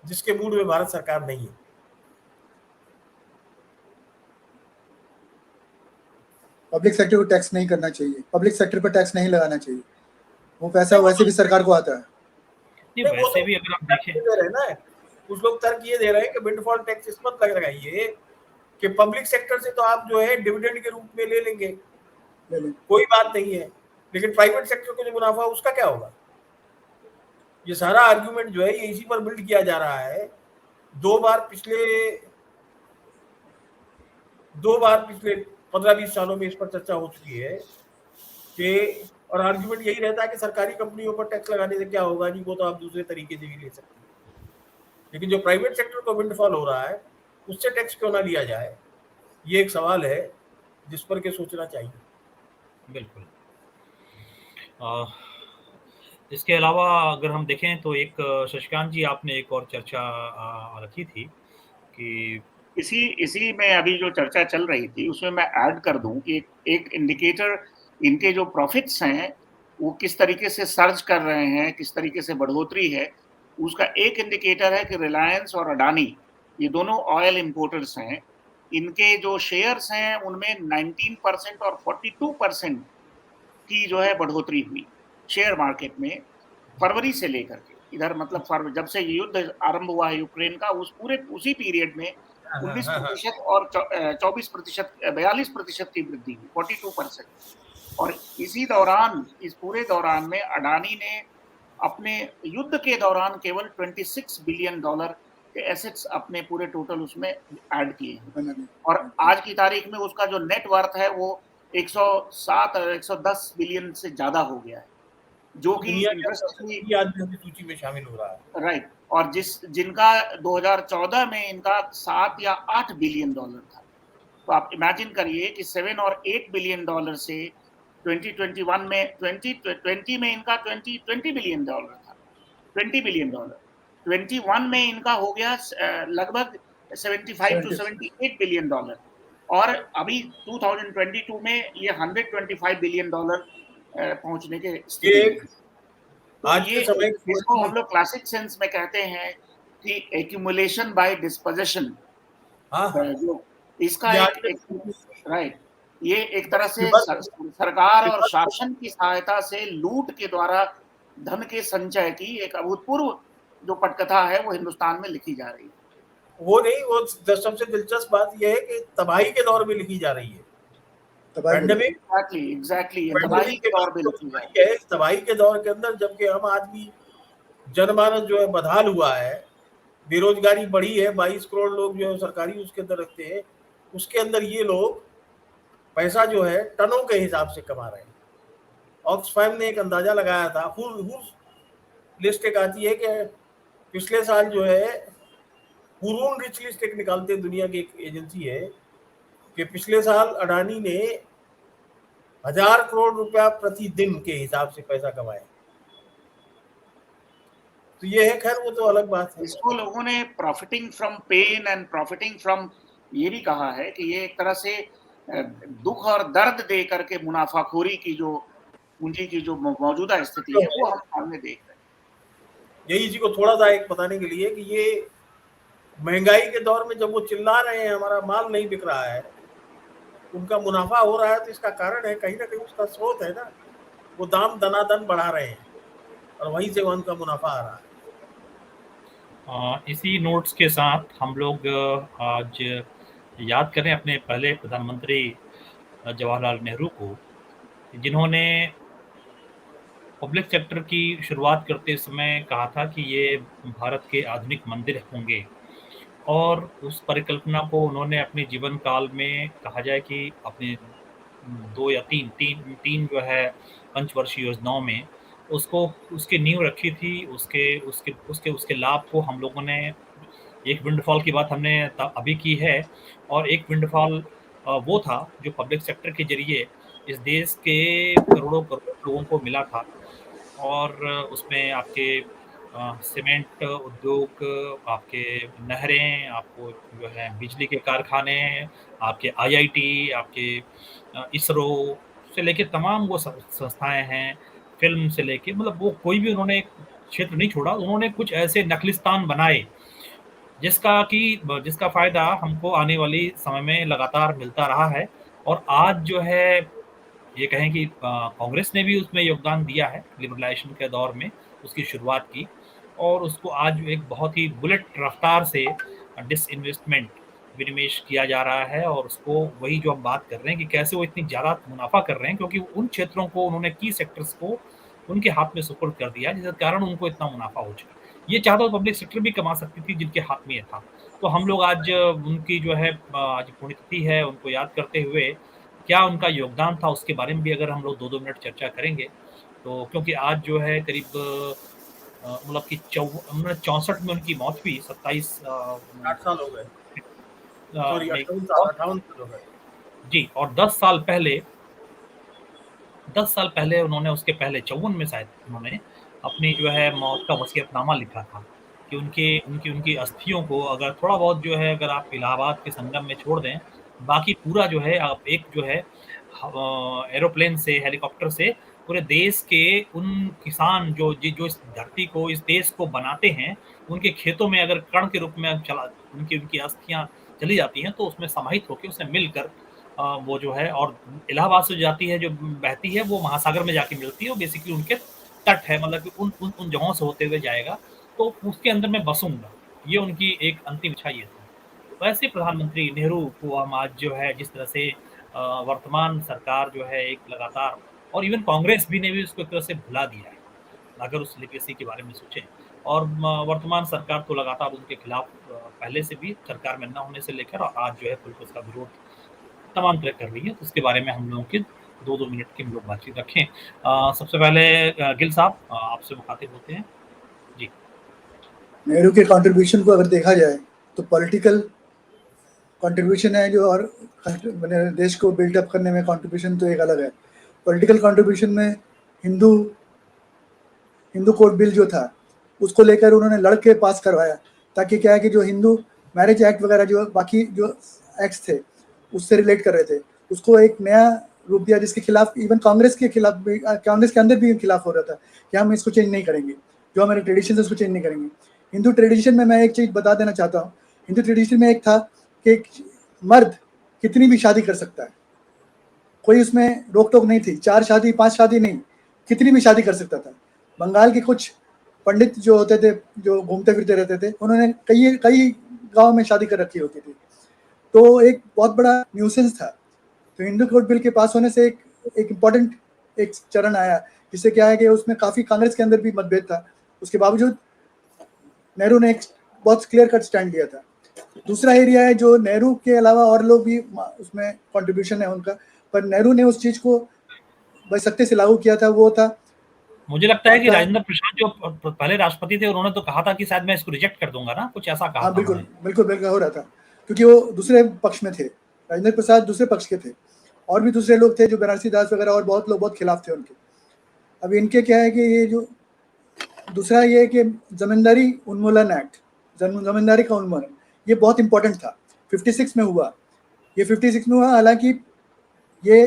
जिसके मूड में भारत सरकार नहीं है। पब्लिक सेक्टर को टैक्स नहीं करना चाहिए, पब्लिक सेक्टर पर टैक्स नहीं लगाना चाहिए, वो पैसा वैसे भी सरकार को आता है। वैसे भी अगर आप देखें ना, कुछ लोग तर्क ये दे रहे हैं कि विंडफॉल टैक्स इस मत लगाइए कि पब्लिक सेक्टर से तो आप जो है डिविडेंड के रूप में ले लेंगे, कोई बात नहीं है, लेकिन प्राइवेट सेक्टर को जो मुनाफा उसका क्या होगा। ये सारा आर्गुमेंट जो है ये इसी पर बिल्ड किया जा रहा है। दो बार पिछले 15-20 सालों में इस पर चर्चा हो चुकी है कि, और आर्गुमेंट यही रहता है कि सरकारी कंपनियों पर टैक्स लगाने से क्या होगा जी, वो तो आप दूसरे तरीके से भी ले सकते हैं, लेकिन जो प्राइवेट सेक्टर को विंडफॉल हो रहा है उससे टैक्स क्यों ना लिया जाए, ये एक सवाल है जिस पर के सोचना चाहिए। बिल्कुल। इसके अलावा अगर हम देखें तो एक शशिकांत जी, आपने एक और चर्चा रखी थी कि इसी में अभी जो चर्चा चल रही थी उसमें मैं ऐड कर दूं कि एक इंडिकेटर इनके जो प्रॉफिट्स हैं वो किस तरीके से सर्ज कर रहे हैं, किस तरीके से बढ़ोतरी है, उसका एक इंडिकेटर है कि रिलायंस और अडानी, ये दोनों ऑयल इंपोर्टर्स हैं, इनके जो शेयर्स हैं उनमें 19% और 42% की जो है बढ़ोतरी हुई शेयर मार्केट में फरवरी से लेकर के इधर, मतलब जब से युद्ध आरंभ हुआ है यूक्रेन का, उसी पीरियड में 19% और 24%, 42% की वृद्धि हुई, 42%। और इस पूरे दौरान में अडानी ने अपने युद्ध के दौरान केवल $26 बिलियन के एसेट्स अपने पूरे टोटल उसमें ऐड किए हैं, और आज की तारीख में उसका जो नेट वर्थ है वो 107 और 110 बिलियन से ज्यादा हो गया है, जो कि सूची में शामिल हो रहा है। राइट। और जिनका 2014 में इनका 7 या 8 बिलियन डॉलर था। तो आप इमेजिन करिए कि 7 और 8 बिलियन डॉलर से 2021 में 2020 में इनका 20 बिलियन डॉलर था, 20 बिलियन डॉलर 21 में इनका हो गया लगभग 75 to 78 बिलियन डॉलर, और अभी 2022 में ये 125 बिलियन डॉलर पहुंचने के स्थिति। आज के समय इसको हम लोग क्लासिक सेंस में कहते हैं कि एक्यूमुलेशन बाय डिस्पोजिशन, जो इसका राइट, ये एक तरह से सरकार और शासन की सहायता से लूट के द्वारा धन के संचय की एक अभूतपूर्व जो पटकथा है वो हिंदुस्तान में लिखी जा रही है। वो नहीं, वो सबसे दिलचस्प बात यह है कि तबाही के दौर में लिखी जा रही है। पैंडेमिक एग्जैक्टली तबाही के दौर में लिखी जा रही है। तबाही के दौर के अंदर जबकि हम आदमी जनमानस जो है बदहाल हुआ है, बेरोजगारी बढ़ी है, 22 करोड़ लोग जो है सरकारी उसके अंदर रखते हैं, उसके अंदर ये लोग पैसा जो है टनों के हिसाब से कमा रहे हैं। ऑक्सफैम ने एक अंदाजा लगाया था, लिस्ट एक आती है कि पिछले साल जो है हुरून रिच लिस्ट एक निकालते हैं, दुनिया की एक एजेंसी है, कि पिछले साल अडानी ने 1000 करोड़ रुपया प्रतिदिन के हिसाब से पैसा कमाया। तो ये है, खैर वो तो अलग बात है। इसको लोगों ने profiting from pain and profiting from ये भी कहा है कि ये एक तरह से दुख और दर्द दे करके मुनाफाखोरी की जो पूंजी की जो मौजूदा स्थिति है वो हम सामने देख रहे हैं। यही इसी को थोड़ा सा एक बताने के लिए कि ये महंगाई के दौर में जब वो चिल्ला रहे हैं हमारा माल नहीं बिक रहा है, उनका मुनाफा हो रहा है, तो इसका कारण है कहीं ना कहीं उसका स्रोत है ना, वो दाम दनादन बढ़ा रहे हैं और वहीं से उनका मुनाफा आ रहा है। इसी नोट्स के साथ हम लोग आज याद करें अपने पहले प्रधानमंत्री जवाहरलाल नेहरू को, जिन्होंने पब्लिक सेक्टर की शुरुआत करते समय कहा था कि ये भारत के आधुनिक मंदिर होंगे, और उस परिकल्पना को उन्होंने अपने जीवन काल में कहा जाए कि अपने 2 या 3 जो है पंचवर्षीय योजनाओं में उसको उसकी नींव रखी थी। उसके लाभ को हम लोगों ने, एक विंडफॉल की बात हमने अभी की है, और एक विंडफॉल वो था जो पब्लिक सेक्टर के जरिए इस देश के करोड़ों लोगों को मिला था। और उसमें आपके सीमेंट उद्योग, आपके नहरें, आपको जो है बिजली के कारखाने, आपके IIT, आपके इसरो से लेके तमाम वो संस्थाएं हैं, फिल्म से लेके, मतलब वो कोई भी उन्होंने क्षेत्र नहीं छोड़ा। उन्होंने कुछ ऐसे नखलिस्तान बनाए जिसका फायदा हमको आने वाली समय में लगातार मिलता रहा है। और आज जो है ये कहें कि कांग्रेस ने भी उसमें योगदान दिया है, लिबरलाइजेशन के दौर में उसकी शुरुआत की, और उसको आज एक बहुत ही बुलेट रफ्तार से डिसइन्वेस्टमेंट, विनिवेश किया जा रहा है। और उसको वही जो हम बात कर रहे हैं कि कैसे वो इतनी ज़्यादा मुनाफा कर रहे हैं, क्योंकि उन क्षेत्रों को उन्होंने की सेक्टर्स को उनके हाथ में सुपुर्द कर दिया, जिसके कारण उनको इतना मुनाफा हो चुका। ये चाहता तो पब्लिक सेक्टर भी कमा सकती थी जिनके हाथ में ये था। तो हम लोग आज उनकी जो है आज पुण्यतिथि है, उनको याद करते हुए क्या उनका योगदान था उसके बारे में भी अगर हम लोग 2-2 मिनट चर्चा करेंगे, तो क्योंकि आज जो है करीब मतलब कि 64 में उनकी मौत हुई, 27 8 साल हो गए, सॉरी 58 साल हो गए जी। और 10 साल पहले उन्होंने, उसके पहले 54 में शायद उन्होंने अपनी जो है मौत का वसीयतनामा लिखा था कि उनकी अस्थियों को अगर थोड़ा बहुत जो है अगर आप इलाहाबाद के संगम में छोड़ दें, बाकी पूरा जो है आप एक जो है एरोप्लेन से, हेलीकॉप्टर से पूरे देश के उन किसान जो इस धरती को, इस देश को बनाते हैं, उनके खेतों में अगर कण के रूप में उनकी अस्थियां चली जाती हैं, तो उसमें समाहित होकर उसमें मिलकर वो जो है, और इलाहाबाद से जाती है, जो बहती है, वो महासागर में जाके मिलती है, वो बेसिकली उनके तट है, मतलब कि उन जगहों से होते हुए जाएगा, तो उसके अंदर मैं बसूंगा। ये उनकी एक अंतिम इच्छा ये थी। वैसे प्रधानमंत्री नेहरू को हम आज जो है जिस तरह से वर्तमान सरकार जो है एक लगातार, और इवन कांग्रेस भी ने भी उसको एक तरह से भुला दिया है अगर उस लिगेसी के बारे में सोचें। और वर्तमान सरकार तो लगातार उनके खिलाफ पहले से भी सरकार में न होने से लेकर और आज जो है खुलकर उसका विरोध तमाम तरह कर रही है। तो उसके बारे में हम लोगों की 2-2 मिनट की हम लोग बातचीत रखें। सबसे पहले गिल साहब आपसे मुखातिब होते हैं जी। नेहरू के कंट्रीब्यूशन को अगर देखा जाए तो पॉलिटिकल कंट्रीब्यूशन है जो, और मैंने देश को बिल्डअप करने में कंट्रीब्यूशन तो एक अलग है। पॉलिटिकल कंट्रीब्यूशन में हिंदू कोड बिल जो था उसको लेकर उन्होंने लड़के पास करवाया, ताकि क्या है कि जो हिंदू मैरिज एक्ट वगैरह जो बाकी जो एक्ट्स थे उससे रिलेट कर रहे थे, उसको एक नया रूप दिया, जिसके खिलाफ इवन कांग्रेस के अंदर भी खिलाफ हो रहा था कि हम इसको चेंज नहीं करेंगे, जो हमारे ट्रेडिशन है उसको चेंज नहीं करेंगे। हिंदू ट्रेडिशन में मैं एक चीज़ बता देना चाहता हूँ, हिंदू ट्रेडिशन में एक था कि मर्द कितनी भी शादी कर सकता है, कोई उसमें रोक टोक नहीं थी, 4 शादी 5 शादी नहीं, कितनी भी शादी कर सकता था। बंगाल के कुछ पंडित जो होते थे, जो घूमते फिरते रहते थे, उन्होंने कई गांव में शादी कर रखी होती थी, तो एक बहुत बड़ा न्यूसेंस था। तो हिंदू कोड बिल के पास होने से एक इम्पोर्टेंट एक चरण आया, जिससे क्या है कि उसमें काफ़ी कांग्रेस के अंदर भी मतभेद था, उसके बावजूद नेहरू ने एक बहुत क्लियर कट स्टैंड लिया था। दूसरा एरिया है जो नेहरू के अलावा और लोग भी उसमें कंट्रीब्यूशन है उनका, पर नेहरू ने उस चीज़ को बशक्ति से लागू किया था, वो था, मुझे लगता है कि राजेंद्र प्रसाद जो पहले राष्ट्रपति थे उन्होंने तो कहा था कि शायद मैं इसको रिजेक्ट कर दूंगा ना, कुछ ऐसा कहा हाँ, था। बिल्कुल बिल्कुल बिल्कुल हो रहा था, क्योंकि वो दूसरे पक्ष में थे, राजेंद्र प्रसाद दूसरे पक्ष के थे, और भी दूसरे लोग थे जो बनारसी दास वगैरह और बहुत लोग बहुत खिलाफ थे उनके। अब इनके क्या है कि ये जो दूसरा ये है कि जमींदारी उन्मूलन एक्ट, जमींदारी का उन्मूलन, ये बहुत इंपॉर्टेंट था, 56 में हुआ, ये 56 में हुआ, हालांकि ये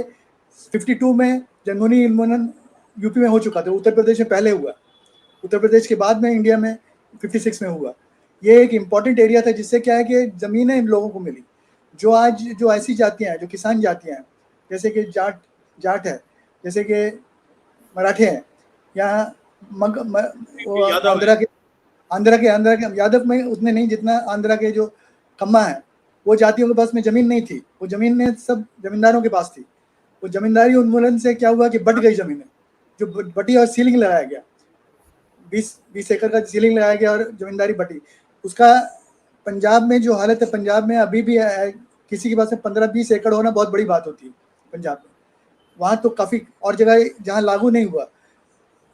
52 में जन्मभूमि उन्मूलन यूपी में हो चुका था, उत्तर प्रदेश में पहले हुआ, उत्तर प्रदेश के बाद में इंडिया में 56 में हुआ। ये एक इम्पॉर्टेंट एरिया था, जिससे क्या है कि ज़मीनें इन लोगों को मिली, जो आज जो ऐसी जातियाँ हैं, जो किसान जातियाँ हैं, जैसे कि जाट है, जैसे कि मराठे हैं, यहाँ आंध्रा के यादव में उतने नहीं जितना आंध्रा के जो कम्मा है, वो जातियों के पास में ज़मीन नहीं थी, वो ज़मीन में सब जमींदारों के पास थी। वो जमींदारी उन्मूलन से क्या हुआ कि बट गई ज़मीनें, जो बटी और सीलिंग लगाया गया, 20 एकड़ का सीलिंग लगाया गया और जमींदारी बटी। उसका पंजाब में जो हालत है, पंजाब में अभी भी है, किसी के पास में 15-20 एकड़ होना बहुत बड़ी बात होती है पंजाब में, वहाँ तो काफ़ी और जगह जहाँ लागू नहीं हुआ,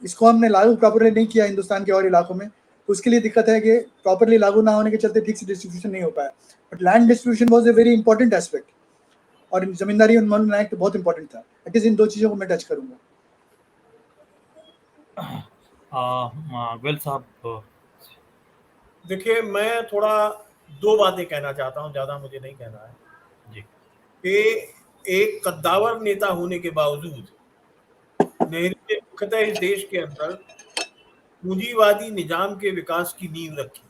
इसको हमने लागू प्रॉपरली नहीं किया हिंदुस्तान के और इलाकों में, तो उसके लिए दिक्कत है कि प्रॉपरली लागू ना होने के चलते ठीक से डिस्ट्रीब्यूशन नहीं हो पाया। But land distribution was a very important aspect, और जमींदारी उन्मूलन एक्ट बहुत इंपॉर्टेंट था। एटलीस्ट इन दो चीज़ों को मैं टच करूँगा। गोयल साहब, देखिए, मैं थोड़ा दो बातें कहना चाहता हूँ, ज़्यादा मुझे नहीं कहना है जी। कि एक कद्दावर नेता होने के बावजूद नेहरू ने मुख्यतः इस देश के अंदर पूंजीवादी निजाम के विकास की नींव रखी,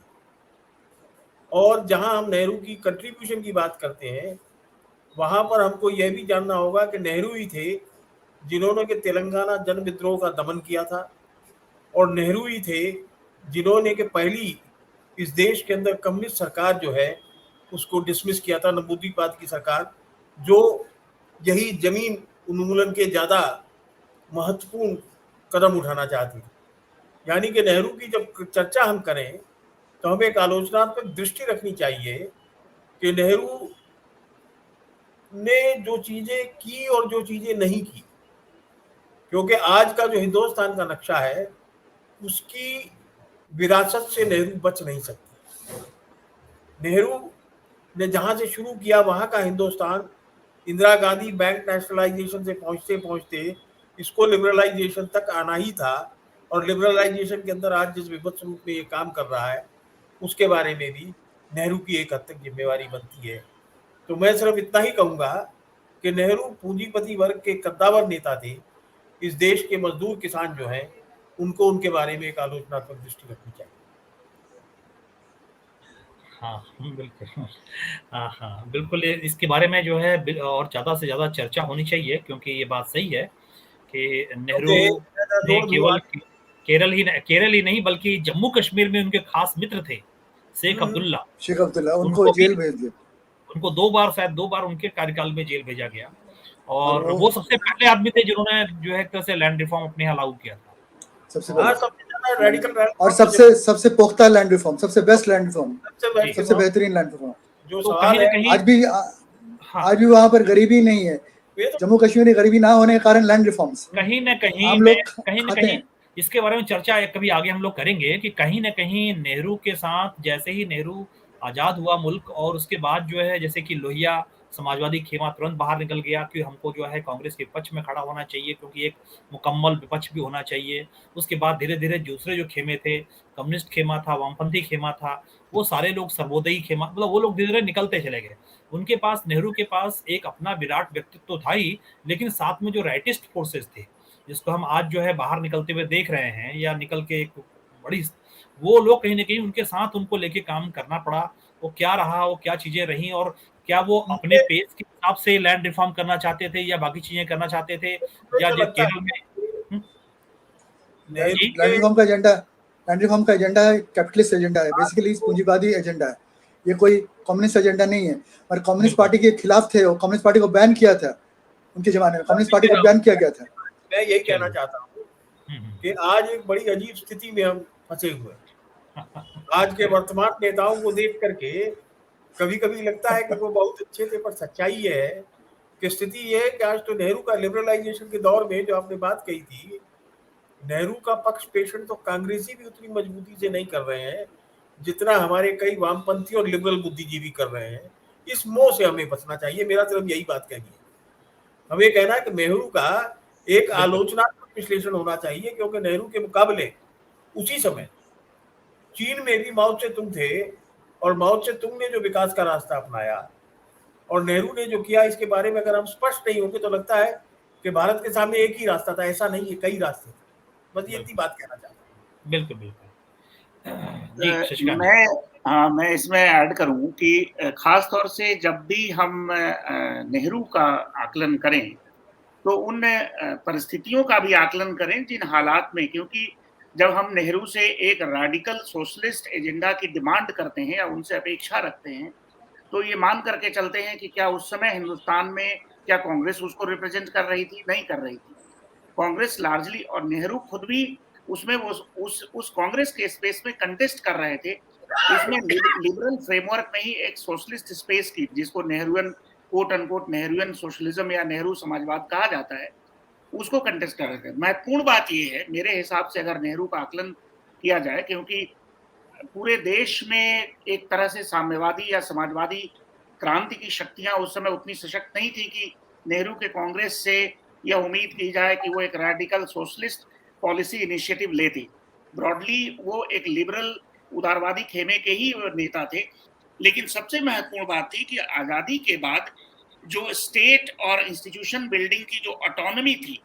और जहां हम नेहरू की कंट्रीब्यूशन की बात करते हैं, वहां पर हमको यह भी जानना होगा कि नेहरू ही थे जिन्होंने के तेलंगाना जन विद्रोह का दमन किया था, और नेहरू ही थे जिन्होंने के पहली इस देश के अंदर कम्युनिस्ट सरकार जो है उसको डिसमिस किया था, नंबूदीवाद की सरकार, जो यही जमीन उन्मूलन के ज़्यादा महत्वपूर्ण कदम उठाना चाहती थी। यानी कि नेहरू की जब चर्चा हम करें तो हमें एक आलोचनात्मक दृष्टि रखनी चाहिए कि नेहरू ने जो चीज़ें की और जो चीज़ें नहीं की, क्योंकि आज का जो हिंदुस्तान का नक्शा है उसकी विरासत से नेहरू बच नहीं सकती। नेहरू ने जहाँ से शुरू किया वहाँ का हिंदुस्तान इंदिरा गांधी बैंक नेशनलाइजेशन से पहुँचते पहुँचते इसको लिबरलाइजेशन तक आना ही था, और लिबरलाइजेशन के अंदर आज जिस विभत्स रूप में ये काम कर रहा है उसके बारे में भी नेहरू की एक हद तक जिम्मेवारी बनती है। तो मैं सिर्फ इतना ही कहूँगा कि नेहरू पूंजीपति वर्ग के कद्दावर नेता थे, इस देश के मजदूर किसान जो हैं उनको उनके बारे में एक आलोचनात्मक दृष्टि रखनी चाहिए। हाँ बिल्कुल, हाँ बिल्कुल, इसके बारे में जो है और ज़्यादा से ज़्यादा चर्चा होनी चाहिए, क्योंकि ये बात सही है कि नेहरू ने केवल केरल ही नहीं बल्कि जम्मू कश्मीर में उनके खास मित्र थे शेख अब्दुल्ला, उनको जेल भेज दिया, उनको 2 बार उनके कार्यकाल में जेल भेजा गया, और वो सबसे पहले आदमी थे जिन्होंने जो है एक तरह से लैंड रिफॉर्म अपने यहाँ लागू किया था, सबसे पहले, और सबसे पुख्ता लैंड रिफॉर्म, सबसे बेस्ट लैंड रिफॉर्म, सबसे बेहतरीन लैंड रिफॉर्म। जो सवाल है आज भी वहाँ पर गरीबी नहीं है, जम्मू कश्मीर में गरीबी ना होने के कारण लैंड रिफॉर्म्स कहीं न कहीं इसके बारे में चर्चा कभी आगे हम लोग करेंगे कि कहीं न कहीं नेहरू के साथ, जैसे ही नेहरू आज़ाद हुआ मुल्क और उसके बाद जो है जैसे कि लोहिया समाजवादी खेमा तुरंत बाहर निकल गया कि हमको जो है कांग्रेस के पक्ष में खड़ा होना चाहिए, क्योंकि एक मुकम्मल विपक्ष भी होना चाहिए। उसके बाद धीरे-धीरे दूसरे जो खेमे थे, कम्युनिस्ट खेमा था, वामपंथी खेमा था, वो सारे लोग सर्वोदयी खेमा, मतलब वो लोग धीरे-धीरे निकलते चले गए। उनके पास, नेहरू के पास एक अपना विराट व्यक्तित्व तो था ही, लेकिन साथ में जो राइटिस्ट फोर्सेस थे, जिसको हम आज जो है बाहर निकलते हुए देख रहे हैं या निकल के एक बड़ी, वो लोग कहीं न कहीं उनके साथ उनको लेके काम करना पड़ा। वो क्या रहा, वो क्या चीज़ें रहीं, और क्या वो अपने पेस के हिसाब से लैंड रिफॉर्म करना चाहते थे या बाकी चीज़ें करना चाहते थे, या जो केरल में लैंड रिफॉर्म का एजेंडा कैपिटलिस्ट एजेंडा है, बेसिकली पूंजीवादी एजेंडा है। ये कोई कम्युनिस्ट एजेंडा नहीं है। और कम्युनिस्ट पार्टी के खिलाफ थे, वो कम्युनिस्ट पार्टी को बैन किया था उनके जमाने में, कम्युनिस्ट पार्टी को बैन किया गया था। मैं यही कहना चाहता हूँ कि आज एक बड़ी अजीब स्थिति में हम फंसे हुए हैं। आज के वर्तमान नेताओं को देख करके कभी कभी लगता है कि वो बहुत अच्छे थे, पर सच्चाई है कि स्थिति ये है कि आज तो नेहरू का लिबरलाइजेशन के दौर में जो आपने बात कही थी, नेहरू का पक्ष पेशन तो कांग्रेसी भी उतनी मजबूती से नहीं कर रहे हैं जितना हमारे कई वामपंथी और लिबरल बुद्धिजीवी कर रहे हैं। इस मोह से हमें बचना चाहिए, मेरा सिर्फ यही बात कहनी है। हमें कहना है कि नेहरू का एक आलोचनात्मक विश्लेषण होना चाहिए, क्योंकि नेहरू के मुकाबले उसी समय चीन में भी माओ से तुंग थे, और माओ से तुंग ने जो विकास का रास्ता अपनाया और नेहरू ने जो किया, इसके बारे में अगर हम स्पष्ट नहीं होंगे तो लगता है कि भारत के सामने एक ही रास्ता था। ऐसा नहीं है, कई रास्ते थे। बस ये इतनी बात कहना चाहता हूँ। बिल्कुल बिल्कुल। मैं इसमें ऐड करूं कि खास तौर से जब भी हम नेहरू का आकलन करें तो उन परिस्थितियों का भी आकलन करें जिन हालात में, क्योंकि जब हम नेहरू से एक रैडिकल सोशलिस्ट एजेंडा की डिमांड करते हैं या उनसे अपेक्षा रखते हैं, तो ये मान करके चलते हैं कि क्या उस समय हिंदुस्तान में क्या कांग्रेस उसको रिप्रेजेंट कर रही थी? नहीं कर रही थी। कांग्रेस लार्जली, और नेहरू खुद भी उसमें उस कांग्रेस के स्पेस में कंटेस्ट कर रहे थे। इसमें लिबरल फ्रेमवर्क में ही एक सोशलिस्ट स्पेस की, जिसको नेहरूअन कोट अनकोट नेहरूअन सोशलिज्म या नेहरू समाजवाद कहा जाता है, उसको कंटेस्ट कर रहे थे। महत्वपूर्ण बात ये है मेरे हिसाब से, अगर नेहरू का आकलन किया जाए, क्योंकि पूरे देश में एक तरह से साम्यवादी या समाजवादी क्रांति की शक्तियां उस समय उतनी सशक्त नहीं थी कि नेहरू के कांग्रेस से यह उम्मीद की जाए कि वो एक रैडिकल सोशलिस्ट पॉलिसी इनिशिएटिव लेते। ब्रॉडली वो एक लिबरल उदारवादी खेमे के ही नेता थे। लेकिन सबसे महत्वपूर्ण बात थी कि आजादी के बाद जो स्टेट और इंस्टीट्यूशन बिल्डिंग की जो ऑटोनॉमी थी,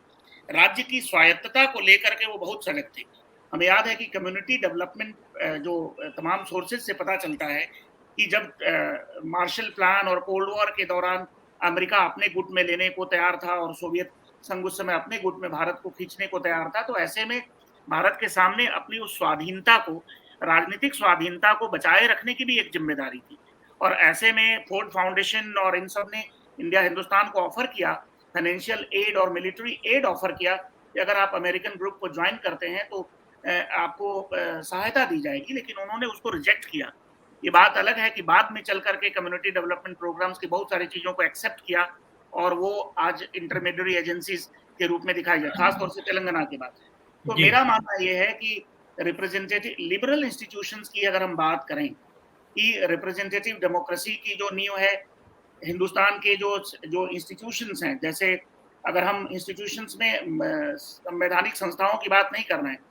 राज्य की स्वायत्तता को लेकर के वो बहुत सजग थे। हमें याद है कि कम्युनिटी डेवलपमेंट जो तमाम सोर्सेज से पता चलता है कि जब मार्शल प्लान और कोल्ड वॉर के दौरान अमेरिका अपने गुट में लेने को तैयार था और सोवियत संघ उस समय अपने गुट में भारत को खींचने को तैयार था, तो ऐसे में भारत के सामने अपनी उस स्वाधीनता को, राजनीतिक स्वाधीनता को बचाए रखने की भी एक जिम्मेदारी थी। और ऐसे में फोर्ड फाउंडेशन और इन सब ने इंडिया हिंदुस्तान को ऑफर किया, फाइनेंशियल एड और मिलिट्री एड ऑफर किया कि अगर आप अमेरिकन ग्रुप को ज्वाइन करते हैं तो आपको सहायता दी जाएगी। लेकिन उन्होंने उसको रिजेक्ट किया। ये बात अलग है कि बाद में चल करके कम्युनिटी डेवलपमेंट प्रोग्राम्स की बहुत सारी चीजों को एक्सेप्ट किया और वो आज इंटरमीडिएट एजेंसीज के रूप में दिखाई जाए, खासतौर से तेलंगाना के बाद। तो मेरा मानना ये है कि रिप्रेजेंटेटिव लिबरल इंस्टीट्यूशंस की अगर हम बात करें कि रिप्रेजेंटेटिव डेमोक्रेसी की जो नींव है, हिंदुस्तान के जो इंस्टीट्यूशंस हैं, जैसे अगर हम इंस्टीट्यूशंस में संवैधानिक संस्थाओं की बात नहीं कर रहे हैं,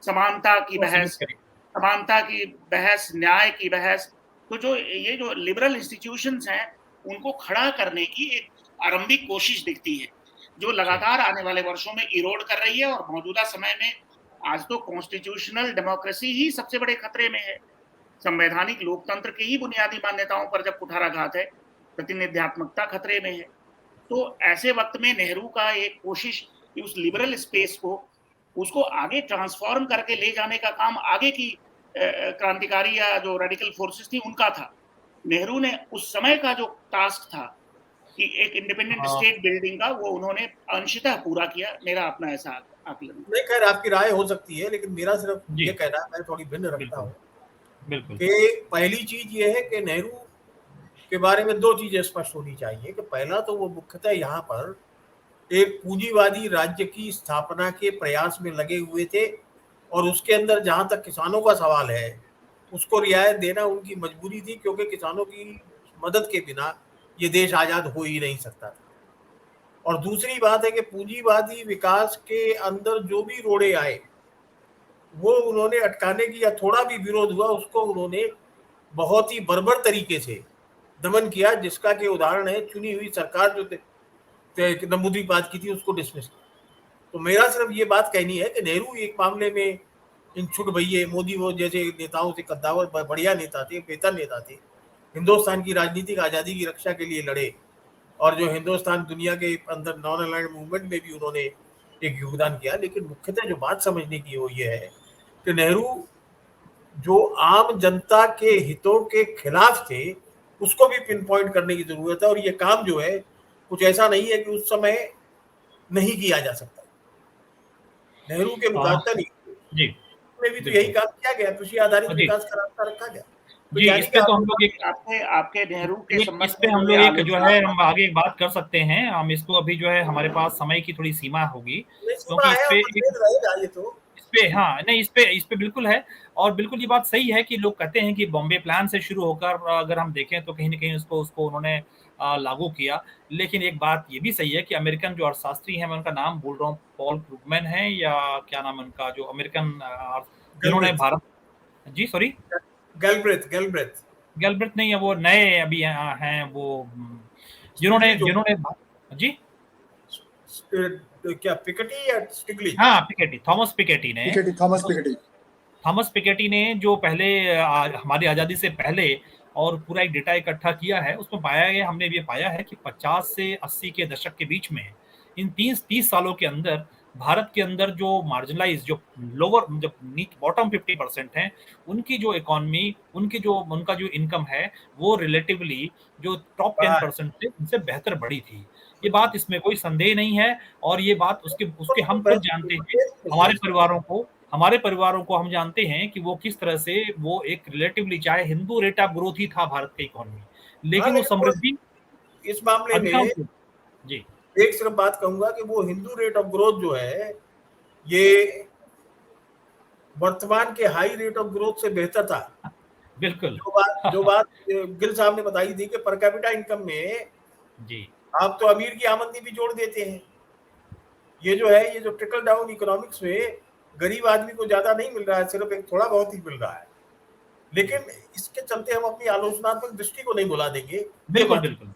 समानता की बहस, न्याय की बहस, तो ये जो लिबरल इंस्टीट्यूशंस हैं उनको खड़ा करने की एक आरंभिक कोशिश दिखती है, जो लगातार आने वाले वर्षों में इरोड कर रही है। और मौजूदा समय में आज तो कॉन्स्टिट्यूशनल डेमोक्रेसी ही सबसे बड़े खतरे में है। संवैधानिक लोकतंत्र की ही बुनियादी मान्यताओं पर जब कुठाराघात है, प्रतिनिध्यात्मकता खतरे में है। तो ऐसे वक्त में नेहरू का एक कोशिश कि उस लिबरल स्पेस को, उसको आगे ट्रांसफॉर्म करके ले जाने का काम आगे की क्रांतिकारी या जो रेडिकल फोर्सेस थी उनका था। नेहरू ने उस समय का जो टास्क था कि एक इंडिपेंडेंट स्टेट बिल्डिंग का, वो उन्होंने अंशतः पूरा किया। मेरा अपना ऐसा आकलन। नहीं, खैर आपकी राय हो सकती है, लेकिन मेरा सिर्फ ये कहना, मैं थोड़ी भिन्न रखता हूँ कि पहली चीज ये है कि नेहरू के बारे में दो चीजें स्पष्ट होनी चाहिए कि पहला तो वो मुख्यतः यहाँ पर एक पूंजीवादी राज्य की स्थापना के प्रयास में लगे हुए थे, और उसके अंदर जहां तक किसानों का सवाल है उसको रियायत देना उनकी मजबूरी थी, क्योंकि किसानों की मदद के बिना ये देश आजाद हो ही नहीं सकता था। और दूसरी बात है कि पूंजीवादी विकास के अंदर जो भी रोड़े आए वो उन्होंने अटकाने की, या थोड़ा भी विरोध हुआ उसको उन्होंने बहुत ही बर्बर तरीके से दमन किया, जिसका के उदाहरण है चुनी हुई सरकार जो नंबूद्रीपाद की थी उसको डिसमिस किया। तो मेरा सिर्फ ये बात कहनी है कि नेहरू एक मामले में इन छुट भैये मोदी वो जैसे नेताओं से कद्दावर बढ़िया नेता थे, बेहतर नेता थे, हिंदुस्तान की राजनीतिक आज़ादी की रक्षा के लिए लड़े, और जो हिंदुस्तान दुनिया के अंदर नॉन अलाइंड मूवमेंट में भी उन्होंने एक योगदान किया। लेकिन मुख्यतः जो बात समझने की वो ये है कि नेहरू जो आम जनता के हितों के खिलाफ थे उसको भी पिन पॉइंट करने की जरूरत है। और ये काम जो है कुछ ऐसा नहीं है कि उस समय नहीं किया जा सकता। नेहरू के मुकाबला नहीं जी में भी तो यही काम किया गया, कृषि आधारित जी विकास का रास्ता रखा गया। तो जी, इस यानी कि पे तो हम लोग एक आपके नेहरू के इस संबंध पे में हम जो लोग ये एक जो है आलोचना, हम आगे एक बात कर सकते हैं। हम इसको अभी जो है हमारे पास समय की थोड़ी सीमा होगी, सीमा क्योंकि इस है और पे मतभेद रहेगा ये तो। इस पे हाँ नहीं, इस पे बिल्कुल है। और बिल्कुल ये बात सही है कि लोग कहते हैं कि बॉम्बे प्लान से शुरू होकर अगर हम देखें तो कहीं न कहीं उसको उसको उन्होंने लागू किया। लेकिन एक बात ये भी सही है कि अमेरिकन जो अर्थशास्त्री हैं, मैं उनका नाम भूल रहा हूँ, पॉल क्रुगमैन है या क्या नाम है उनका, जो अमेरिकन जिन्होंने गैल्ब्रेथ भारत जी सॉरी गैल्ब्रेथ गैल्ब्रेथ गैल्ब्रेथ नहीं है, वो नए अभी हैं वो जिन्होंने स्टिग्लिच जो जिन्होंने जी क्या पिकेटी या स्टिग्लिच? हाँ पिकेटी, थॉमस पिकेटी ने Piketty, Thomas Piketty. Thomas Piketty ने जो पहले हमारी आज़ादी से पहले और पूरा एक डेटा इकट्ठा किया है, उसमें पाया गया, हमने ये पाया है कि 50 से 80 के दशक के बीच में इन 30 सालों के अंदर भारत के अंदर जो मार्जिनलाइज, जो लोअर, जब नीच बॉटम 50% हैं, उनकी जो इकोनॉमी, उनका जो इनकम है, वो रिलेटिवली जो टॉप 10% थे उनसे बेहतर बढ़ी थी। ये बात, इसमें कोई संदेह नहीं है। और ये बात उसके हम खुद जानते हैं। हमारे परिवारों को हम जानते हैं कि वो किस तरह से वो एक रिलेटिवली, चाहे हिंदू रेट ऑफ ग्रोथ ही था भारत की इकोनॉमी, लेकिन वो समृद्धि इस मामले में अधिकांश जी एक सिर्फ बात कहूंगा कि वो हिंदू रेट ऑफ ग्रोथ जो है ये वर्तमान के हाई रेट ऑफ ग्रोथ से बेहतर था। बिल्कुल जो बात गिल साहब ने बताई थी कि पर कैपिटा इनकम में जी आप तो अमीर की आमदनी भी जोड़ देते हैं। ये जो है, ये जो ट्रिकल डाउन इकोनॉमिक्स में गरीब आदमी को ज्यादा नहीं मिल रहा है, सिर्फ एक थोड़ा बहुत ही मिल रहा है। लेकिन इसके चलते हम अपनी आलोचनात्मक दृष्टि को नहीं भुला देंगे। बिल्कुल बिल्कुल,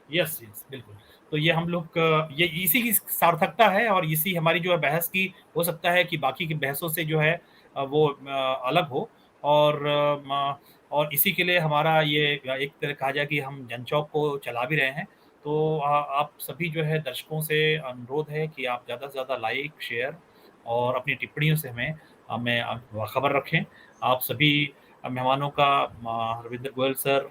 यस यस बिल्कुल। तो ये हम लोग ये इसी की सार्थकता है, और इसी हमारी जो है बहस की, हो सकता है कि बाकी की बहसों से जो है वो अलग हो। और इसी के लिए हमारा ये एक तरह कहा जाए कि हम जनचौक को चला भी रहे हैं। तो आप सभी जो है दर्शकों से अनुरोध है कि आप ज़्यादा से ज़्यादा लाइक, शेयर और अपनी टिप्पणियों से हमें बाखबर रखें। आप सभी मेहमानों का, रविंद्र गोयल सर,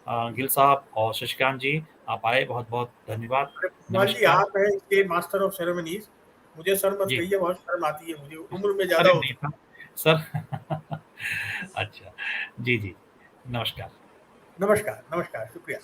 गिल साहब और शशिकांत जी, आप आए, बहुत-बहुत धन्यवाद। जी, नमस्कार। आप हैं इसके मास्टर ऑफ सेरेमनीज। मुझे सर मत जी। कहिए, बहुत शर्म आती है मुझे, उम्र में ज्यादा अरे हो। नहीं था सर अच्छा, जी, जी। नमस्कार। नमस्कार, नमस्कार, शुक्रिया।